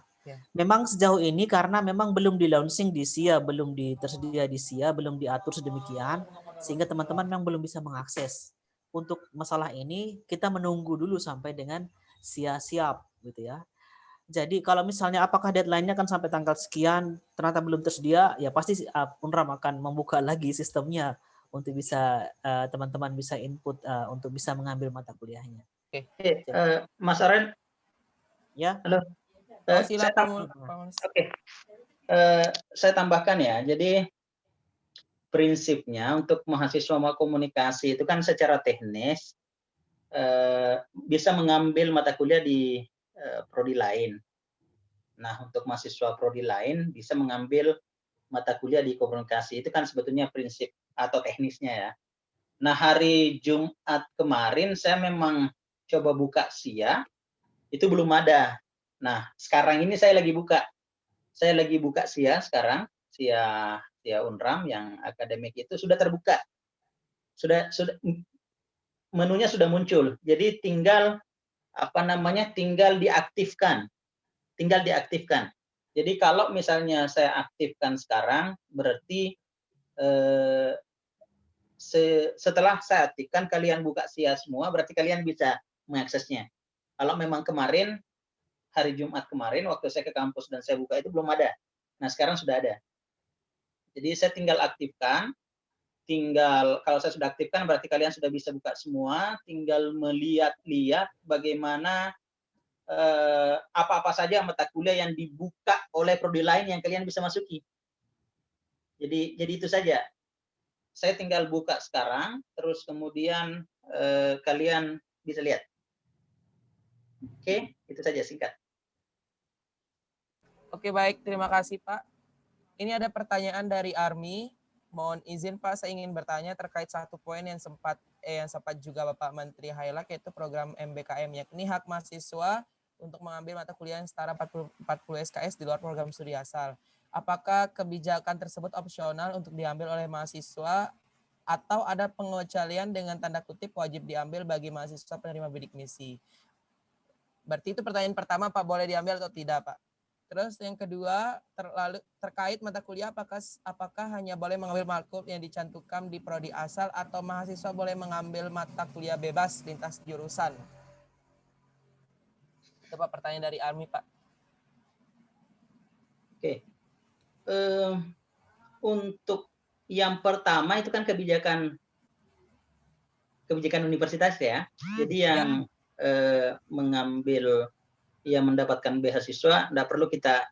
Memang sejauh ini karena memang belum di-launching di SIA, belum tersedia di SIA, belum diatur sedemikian, sehingga teman-teman memang belum bisa mengakses. Untuk masalah ini kita menunggu dulu sampai dengan SIA siap gitu ya. Jadi kalau misalnya apakah deadline-nya kan sampai tanggal sekian ternyata belum tersedia, ya pasti UNRAM akan membuka lagi sistemnya untuk bisa teman-teman bisa input untuk bisa mengambil mata kuliahnya. Oke, Mas Aren. Ya. Halo. Silakan. Oke. Saya tambahkan ya. Jadi prinsipnya untuk mahasiswa mau komunikasi itu kan secara teknis bisa mengambil mata kuliah di prodi lain. Nah, untuk mahasiswa prodi lain bisa mengambil mata kuliah di komunikasi. Itu kan sebetulnya prinsip atau teknisnya ya. Nah, hari Jumat kemarin saya memang coba buka SIA, itu belum ada. Nah, sekarang ini saya lagi buka. Saya lagi buka SIA sekarang, SIA UNRAM yang akademik itu sudah terbuka. Sudah menunya sudah muncul. Jadi tinggal tinggal diaktifkan. Tinggal diaktifkan. Jadi kalau misalnya saya aktifkan sekarang, berarti setelah saya aktifkan kalian buka SIA semua, berarti kalian bisa mengaksesnya. Kalau memang kemarin hari Jumat kemarin waktu saya ke kampus dan saya buka itu belum ada. Nah, sekarang sudah ada. Jadi saya tinggal aktifkan, kalau saya sudah aktifkan berarti kalian sudah bisa buka semua, tinggal melihat-lihat bagaimana apa-apa saja mata kuliah yang dibuka oleh prodi lain yang kalian bisa masuki. Jadi itu saja. Saya tinggal buka sekarang, terus kemudian kalian bisa lihat. Oke, itu saja singkat. Oke, baik. Terima kasih, Pak. Ini ada pertanyaan dari Army. Mohon izin, Pak, saya ingin bertanya terkait satu poin yang sempat juga Bapak Menteri highlight, yaitu program MBKM, yakni hak mahasiswa untuk mengambil mata kuliah yang setara 40 SKS di luar program studi asal. Apakah kebijakan tersebut opsional untuk diambil oleh mahasiswa atau ada pengecualian dengan tanda kutip wajib diambil bagi mahasiswa penerima bidik misi? Berarti itu pertanyaan pertama, Pak, boleh diambil atau tidak, Pak? Terus yang kedua, terkait mata kuliah, apakah hanya boleh mengambil matkul yang dicantumkan di prodi asal atau mahasiswa boleh mengambil mata kuliah bebas lintas jurusan? Itu Pak pertanyaan dari Army, Pak. Oke. Untuk yang pertama itu kan kebijakan universitas ya. Jadi yang mengambil yang mendapatkan beasiswa, tidak perlu kita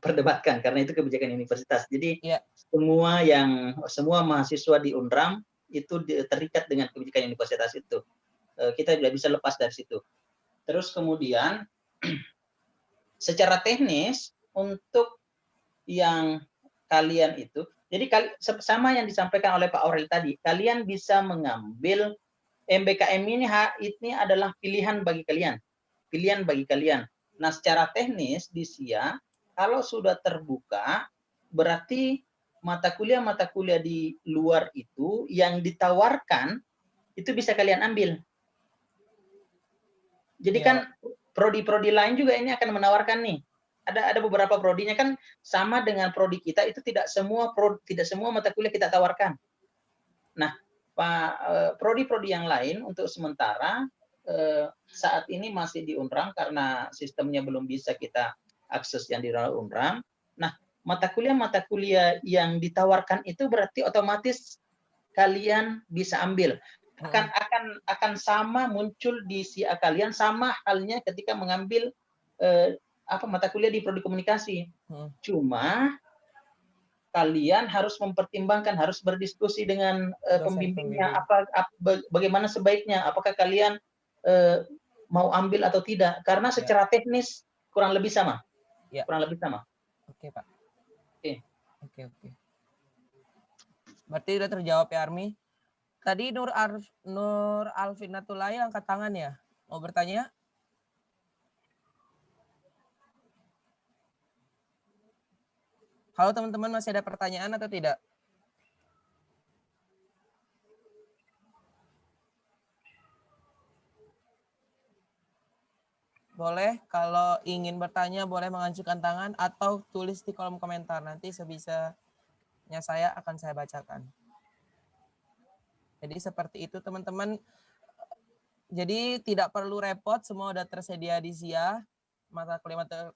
perdebatkan karena itu kebijakan universitas. Jadi semua mahasiswa di UNRAM itu terikat dengan kebijakan universitas itu. Kita tidak bisa lepas dari situ. Terus kemudian secara teknis untuk yang kalian itu, jadi sama yang disampaikan oleh Pak Aurel tadi, kalian bisa mengambil MBKM ini adalah pilihan bagi kalian. Pilihan bagi kalian. Nah, secara teknis di SIA kalau sudah terbuka berarti mata kuliah di luar itu yang ditawarkan itu bisa kalian ambil. Jadi kan prodi-prodi lain juga ini akan menawarkan nih. Ada beberapa prodinya kan sama dengan prodi kita itu tidak semua mata kuliah kita tawarkan. Nah, prodi-prodi yang lain untuk sementara saat ini masih di UNRAM karena sistemnya belum bisa kita akses yang di UNRAM. Nah, mata kuliah yang ditawarkan itu berarti otomatis kalian bisa ambil. Akan sama muncul di SIA kalian, sama halnya ketika mengambil mata kuliah di prodi komunikasi. Cuma kalian harus mempertimbangkan, harus berdiskusi dengan pembimbingnya bagaimana sebaiknya, apakah kalian mau ambil atau tidak, karena secara teknis kurang lebih sama. Kurang lebih sama. Oke, Pak. Oke. Berarti udah terjawab ya, Army. Tadi Nur Alfinatullah angkat tangan ya. Mau bertanya? Halo teman-teman, masih ada pertanyaan atau tidak? Boleh, kalau ingin bertanya boleh mengajukan tangan atau tulis di kolom komentar. Nanti sebisanya saya akan saya bacakan. Jadi seperti itu teman-teman. Jadi tidak perlu repot, semua sudah tersedia di SIA. Mata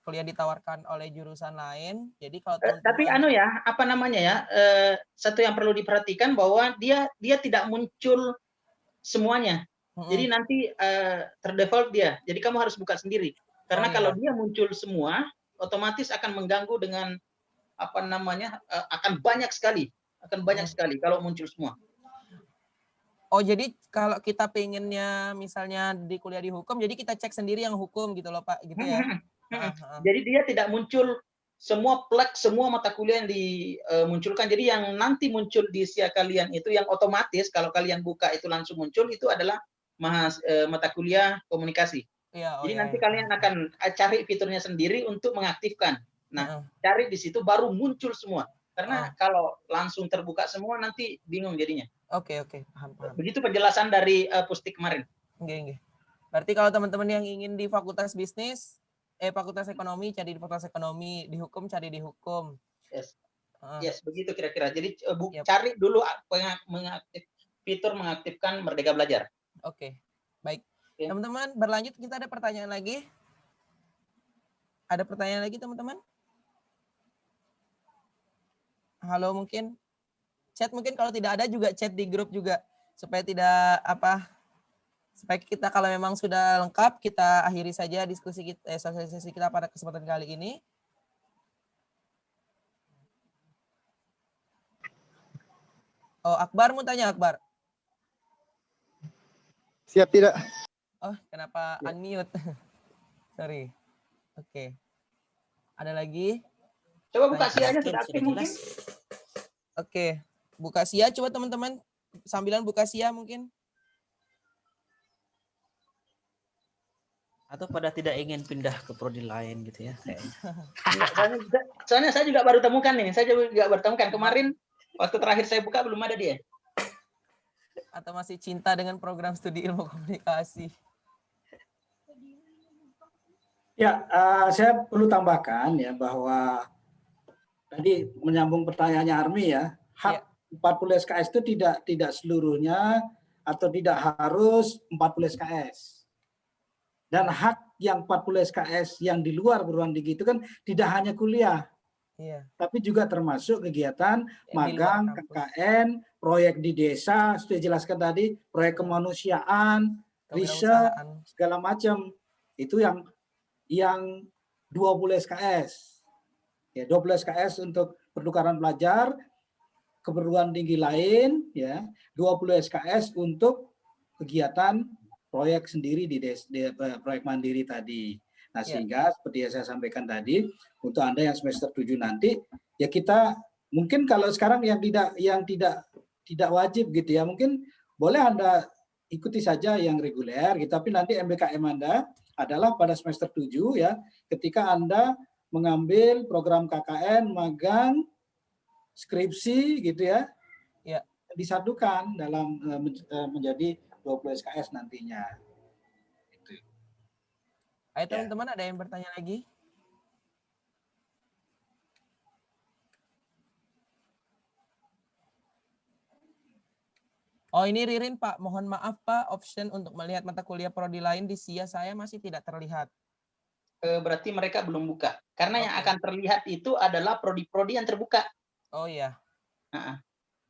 kuliah ditawarkan oleh jurusan lain. Jadi kalau tapi satu yang perlu diperhatikan bahwa dia tidak muncul semuanya. Jadi nanti terdefault dia. Jadi kamu harus buka sendiri. Karena kalau dia muncul semua, otomatis akan mengganggu dengan akan banyak sekali kalau muncul semua. Oh, jadi kalau kita pengennya misalnya di kuliah di hukum, jadi kita cek sendiri yang hukum gitu loh, Pak, gitu ya. Jadi dia tidak muncul semua mata kuliah yang dimunculkan. Jadi yang nanti muncul di SIA kalian itu yang otomatis kalau kalian buka itu langsung muncul itu adalah mata kuliah komunikasi. Jadi nanti kalian akan cari fiturnya sendiri untuk mengaktifkan. Nah, cari di situ baru muncul semua. Karena kalau langsung terbuka semua nanti bingung jadinya. Oke, paham. Begitu penjelasan dari Pustik kemarin. Oke. Berarti kalau teman-teman yang ingin di Fakultas Bisnis, Fakultas Ekonomi cari di Fakultas Ekonomi, di Hukum cari di Hukum. Yes, begitu kira-kira. Jadi cari dulu fitur mengaktifkan Merdeka Belajar. Oke, baik. Teman-teman, berlanjut kita ada pertanyaan lagi. Ada pertanyaan lagi teman-teman? Halo, mungkin chat, mungkin kalau tidak ada juga chat di grup juga supaya tidak supaya kita kalau memang sudah lengkap kita akhiri saja diskusi kita sosialisasi kita pada kesempatan kali ini. Oh, Akbar mau tanya, Akbar. Siap tidak? Oh, kenapa unmute? Sorry. Oke. Ada lagi? Coba buka SIA-nya sudah aktif mungkin. Oke. Buka SIA coba teman-teman. Sambilan buka SIA mungkin. Atau pada tidak ingin pindah ke prodi lain gitu ya. Soalnya saya juga baru temukan nih. Saya juga baru temukan. Kemarin waktu terakhir saya buka belum ada dia. Atau masih cinta dengan program studi ilmu komunikasi? Ya, saya perlu tambahkan ya bahwa tadi menyambung pertanyaannya Army ya, hak 40 SKS itu tidak seluruhnya atau tidak harus 40 SKS. Dan hak yang 40 SKS yang di luar perguruan tinggi itu kan tidak hanya kuliah, tapi juga termasuk kegiatan magang, KKN, proyek di desa, sudah dijelaskan tadi, proyek kemanusiaan, riset, Kewirausahaan. segala macam. Itu yang 20 SKS. Ya, 20 SKS untuk pertukaran pelajar, keperluan tinggi lain, ya, 20 SKS untuk kegiatan proyek sendiri di proyek mandiri tadi. Nah, Ya. sehingga seperti yang saya sampaikan tadi, untuk Anda yang semester 7 nanti, ya kita mungkin kalau sekarang yang tidak wajib gitu ya, mungkin boleh Anda ikuti saja yang reguler, gitu, tapi nanti MBKM Anda adalah pada semester 7 ya, ketika Anda mengambil program KKN, magang, skripsi gitu ya, Ya. disatukan dalam menjadi 20 SKS nantinya. Gitu. Ayo Ya. teman-teman, ada yang bertanya lagi? Oh, ini Ririn, Pak. Mohon maaf, Pak. Option untuk melihat mata kuliah prodi lain di SIA saya masih tidak terlihat. Berarti mereka belum buka. Karena yang Oke. akan terlihat itu adalah prodi-prodi yang terbuka. Oh iya.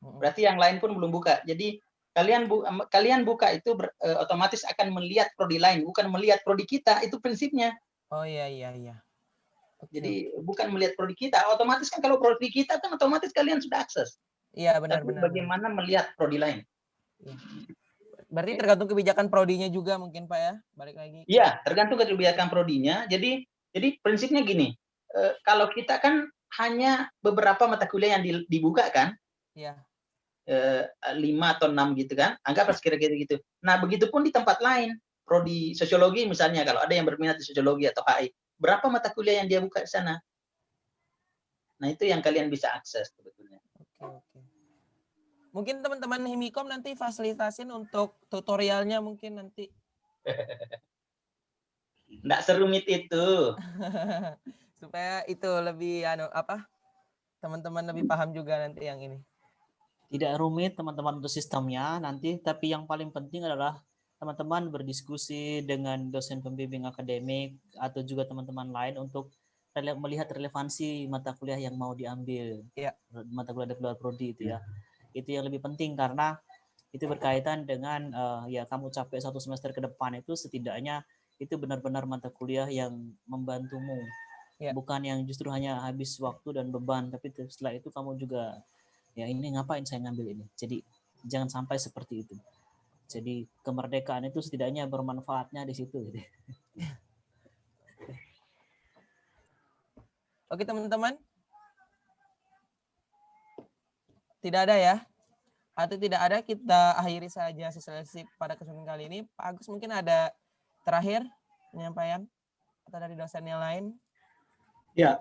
Berarti yang lain pun belum buka. Jadi kalian buka itu otomatis akan melihat prodi lain, bukan melihat prodi kita. Itu prinsipnya. Oh iya. Oke, Jadi bukan melihat prodi kita. Otomatis kan kalau prodi kita kan otomatis kalian sudah akses. Iya, Tapi benar. bagaimana melihat prodi lain? Ya. Berarti tergantung kebijakan prodinya juga mungkin, Pak ya? Balik lagi. Iya, tergantung kebijakan prodinya. Jadi prinsipnya gini, kalau kita kan hanya beberapa mata kuliah yang dibuka kan? Iya. 5 atau 6 gitu kan? Anggap kira-kira gitu. Nah, begitupun di tempat lain. Prodi sosiologi misalnya, kalau ada yang berminat di sosiologi atau HI, berapa mata kuliah yang dia buka di sana? Nah, itu yang kalian bisa akses sebetulnya. Oke. Mungkin teman-teman Himikom nanti fasilitasin untuk tutorialnya mungkin nanti. Nggak serumit itu. Supaya itu lebih teman-teman lebih paham juga nanti yang ini. Tidak rumit teman-teman untuk sistemnya nanti, tapi yang paling penting adalah teman-teman berdiskusi dengan dosen pembimbing akademik atau juga teman-teman lain untuk melihat relevansi mata kuliah yang mau diambil. Ya. Mata kuliah di luar prodi itu ya. Itu yang lebih penting karena itu berkaitan dengan ya kamu capek 1 semester ke depan itu setidaknya itu benar-benar mata kuliah yang membantumu. Ya. Bukan yang justru hanya habis waktu dan beban, tapi setelah itu kamu juga ya ini ngapain saya ngambil ini. Jadi jangan sampai seperti itu. Jadi kemerdekaan itu setidaknya bermanfaatnya di situ. Oke teman-teman. Tidak ada ya? Atau tidak ada, kita akhiri saja sesi pada kesempatan kali ini. Pak Agus mungkin ada terakhir penyampaian atau dari dosen yang lain? Ya,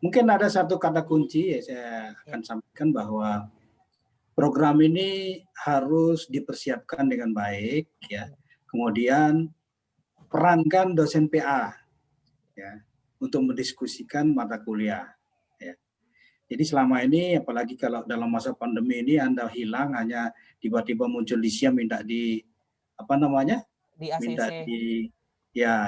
mungkin ada satu kata kunci ya saya akan sampaikan bahwa program ini harus dipersiapkan dengan baik ya. Kemudian perankan dosen PA ya untuk mendiskusikan mata kuliah ya. Jadi selama ini apalagi kalau dalam masa pandemi ini Anda hilang hanya tiba-tiba muncul di SIA minta di Di ACC. Minta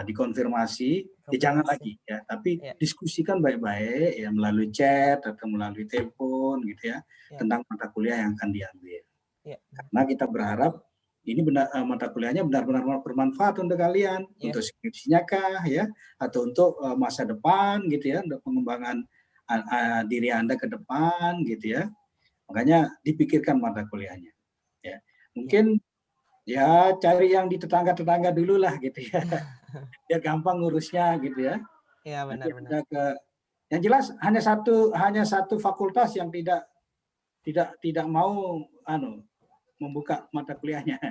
dikonfirmasi, ya jangan lagi ya, tapi diskusikan baik-baik ya melalui chat atau melalui telepon gitu ya, tentang mata kuliah yang akan diambil. Karena kita berharap ini mata kuliahnya benar-benar bermanfaat untuk kalian, untuk skripsinya kah ya, atau untuk masa depan gitu ya, untuk pengembangan diri Anda ke depan gitu ya. Makanya dipikirkan mata kuliahnya. Ya. Mungkin ya cari yang di tetangga-tetangga dulu lah gitu ya. Biar gampang ngurusnya gitu ya. Iya benar. Yang jelas hanya satu fakultas yang tidak mau membuka mata kuliahnya.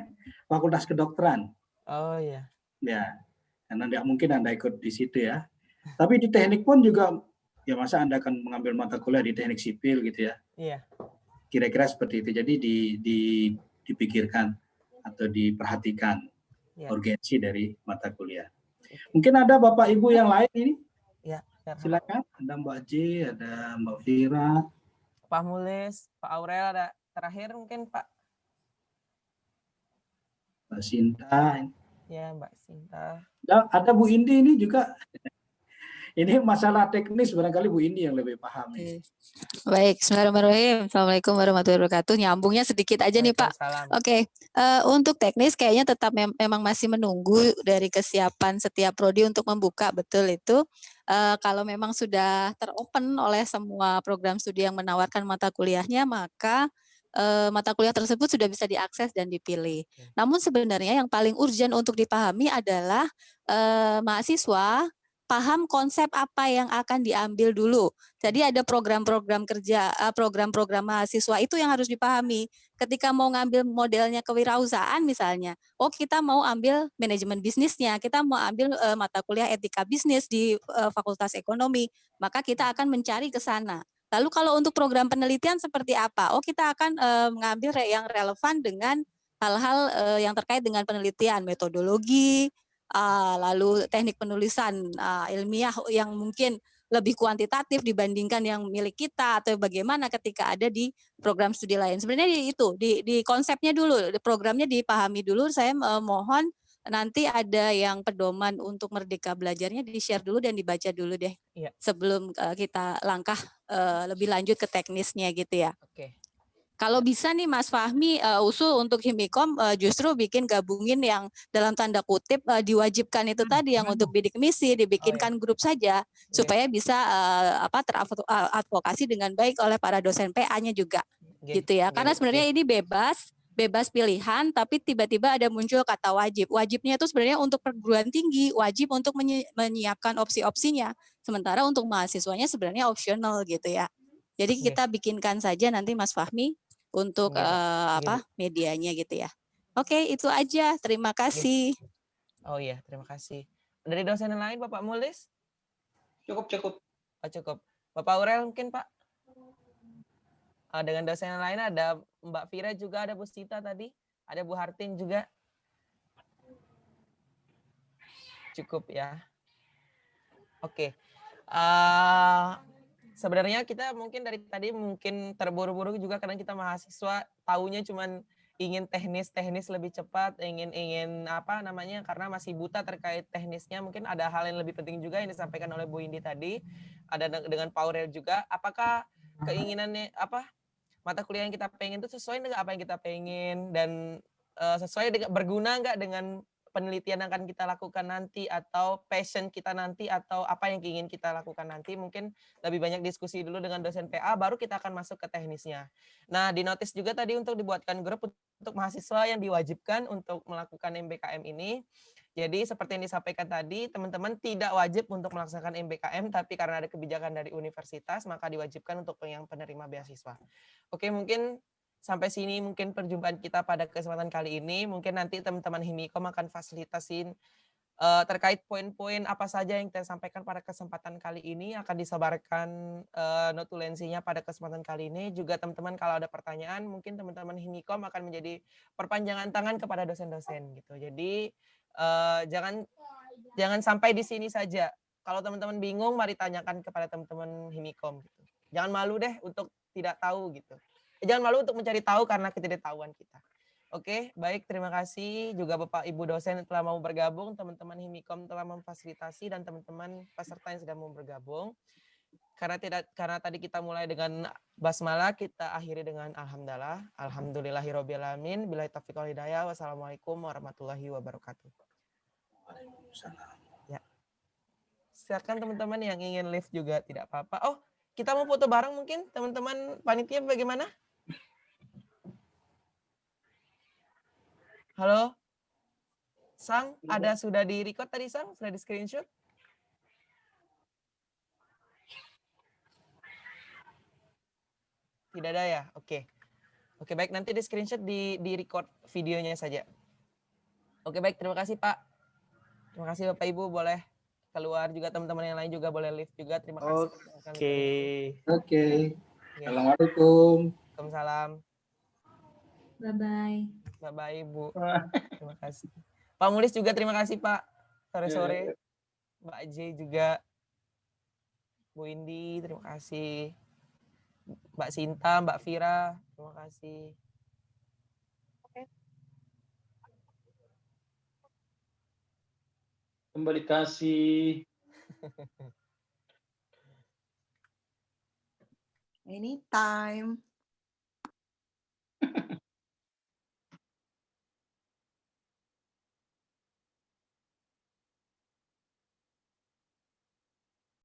Fakultas Kedokteran. Oh iya. Ya. Karena tidak mungkin Anda ikut di situ ya. Tapi di teknik pun juga ya masa Anda akan mengambil mata kuliah di teknik sipil gitu ya. Iya. Kira-kira seperti itu. Jadi dipikirkan atau diperhatikan urgensi dari mata kuliah. Mungkin ada Bapak Ibu yang lain ini? Ya. Silakan. Ada Mbak J, ada Mbak Vira. Pak Mulis, Pak Aurel ada terakhir mungkin Pak. Mbak Sinta. Ya Mbak Sinta. Ada Bu Indi ini juga. Ini masalah teknis barangkali Bu Indi yang lebih paham ini. Baik, bismillahirrahmanirrahim. Assalamualaikum warahmatullahi wabarakatuh. Nyambungnya sedikit aja nih Pak. Waalaikumsalam. Oke, untuk teknis kayaknya tetap memang masih menunggu dari kesiapan setiap prodi untuk membuka, betul itu. Kalau memang sudah teropen oleh semua program studi yang menawarkan mata kuliahnya, maka mata kuliah tersebut sudah bisa diakses dan dipilih. Namun sebenarnya yang paling urgent untuk dipahami adalah mahasiswa paham konsep apa yang akan diambil dulu. Jadi ada program-program kerja, program-program mahasiswa itu yang harus dipahami. Ketika mau ngambil modelnya kewirausahaan misalnya, oh kita mau ambil manajemen bisnisnya, kita mau ambil mata kuliah etika bisnis di Fakultas Ekonomi, maka kita akan mencari ke sana. Lalu kalau untuk program penelitian seperti apa? Oh kita akan mengambil yang relevan dengan hal-hal yang terkait dengan penelitian, metodologi, lalu teknik penulisan ilmiah yang mungkin lebih kuantitatif dibandingkan yang milik kita, atau bagaimana ketika ada di program studi lain. Sebenarnya itu di konsepnya dulu, programnya dipahami dulu. Saya mohon nanti ada yang pedoman untuk Merdeka Belajarnya di-share dulu dan dibaca dulu deh. Iya. Sebelum kita langkah lebih lanjut ke teknisnya gitu ya. Oke. Kalau bisa nih Mas Fahmi usul untuk Himikom justru bikin gabungin yang dalam tanda kutip diwajibkan itu tadi yang untuk bidik misi dibikinkan grup saja supaya bisa teradvokasi dengan baik oleh para dosen PA-nya juga gitu ya. Karena sebenarnya ini bebas pilihan, tapi tiba-tiba ada muncul kata wajib. Wajibnya itu sebenarnya untuk perguruan tinggi, wajib untuk menyiapkan opsi-opsinya. Sementara untuk mahasiswanya sebenarnya optional gitu ya. Jadi kita bikinkan saja nanti Mas Fahmi untuk medianya gitu ya. Oke, itu aja. Terima kasih. Oh iya, terima kasih. Dari dosen yang lain Bapak Mulis? Cukup. Oh, cukup. Bapak Aurel mungkin Pak? Dengan dosen yang lain ada Mbak Fira juga, ada Bu Sita tadi, ada Bu Hartin juga. Cukup ya. Oke. Sebenarnya kita mungkin dari tadi mungkin terburu-buru juga karena kita mahasiswa taunya cuman ingin teknis lebih cepat, ingin karena masih buta terkait teknisnya. Mungkin ada hal yang lebih penting juga yang disampaikan oleh Bu Indi tadi, ada dengan Pak Aurel juga. Apakah keinginannya mata kuliah yang kita pengen itu sesuai dengan apa yang kita pengen dan sesuai dengan berguna nggak dengan penelitian yang akan kita lakukan nanti, atau passion kita nanti, atau apa yang ingin kita lakukan nanti. Mungkin lebih banyak diskusi dulu dengan dosen PA, baru kita akan masuk ke teknisnya. Nah, di notice juga tadi untuk dibuatkan grup untuk mahasiswa yang diwajibkan untuk melakukan MBKM ini. Jadi seperti yang disampaikan tadi, teman-teman tidak wajib untuk melaksanakan MBKM, tapi karena ada kebijakan dari universitas, maka diwajibkan untuk yang penerima beasiswa. Oke, mungkin sampai sini mungkin perjumpaan kita pada kesempatan kali ini. Mungkin nanti teman-teman Himikom akan fasilitasin terkait poin-poin apa saja yang kita sampaikan pada kesempatan kali ini, akan disebarkan notulensinya pada kesempatan kali ini. Juga teman-teman kalau ada pertanyaan, mungkin teman-teman Himikom akan menjadi perpanjangan tangan kepada dosen-dosen gitu. Jadi jangan sampai di sini saja. Kalau teman-teman bingung, mari tanyakan kepada teman-teman Himikom gitu. Jangan malu deh untuk tidak tahu gitu. Jangan malu untuk mencari tahu karena ketidaktahuan kita. Oke, baik, terima kasih juga Bapak Ibu dosen yang telah mau bergabung, teman-teman Himikom telah memfasilitasi, dan teman-teman peserta yang sudah mau bergabung. Karena tadi kita mulai dengan basmalah, kita akhiri dengan alhamdulillah. Alhamdulillahirabbil alamin. Billahi taufiq wal hidayah. Wassalamualaikum warahmatullahi wabarakatuh. Waalaikumsalam. Ya. Silakan teman-teman yang ingin live juga tidak apa-apa. Oh, kita mau foto bareng mungkin, teman-teman panitia bagaimana? Halo, Sang, ada sudah di record tadi Sang? Sudah di screenshot? Tidak ada ya? Oke. Oke, baik, nanti di screenshot di record videonya saja. Oke, baik, terima kasih Pak. Terima kasih Bapak Ibu, boleh keluar juga, teman-teman yang lain juga boleh live juga. Terima kasih. Oke. Assalamualaikum. Waalaikumsalam. Bye-bye. Bye-bye Bu. Terima kasih. Pak Mulis juga terima kasih Pak. Sore-sore. Mbak J juga. Bu Indi, terima kasih. Mbak Sinta, Mbak Fira, terima kasih. Kembali kasih. Anytime.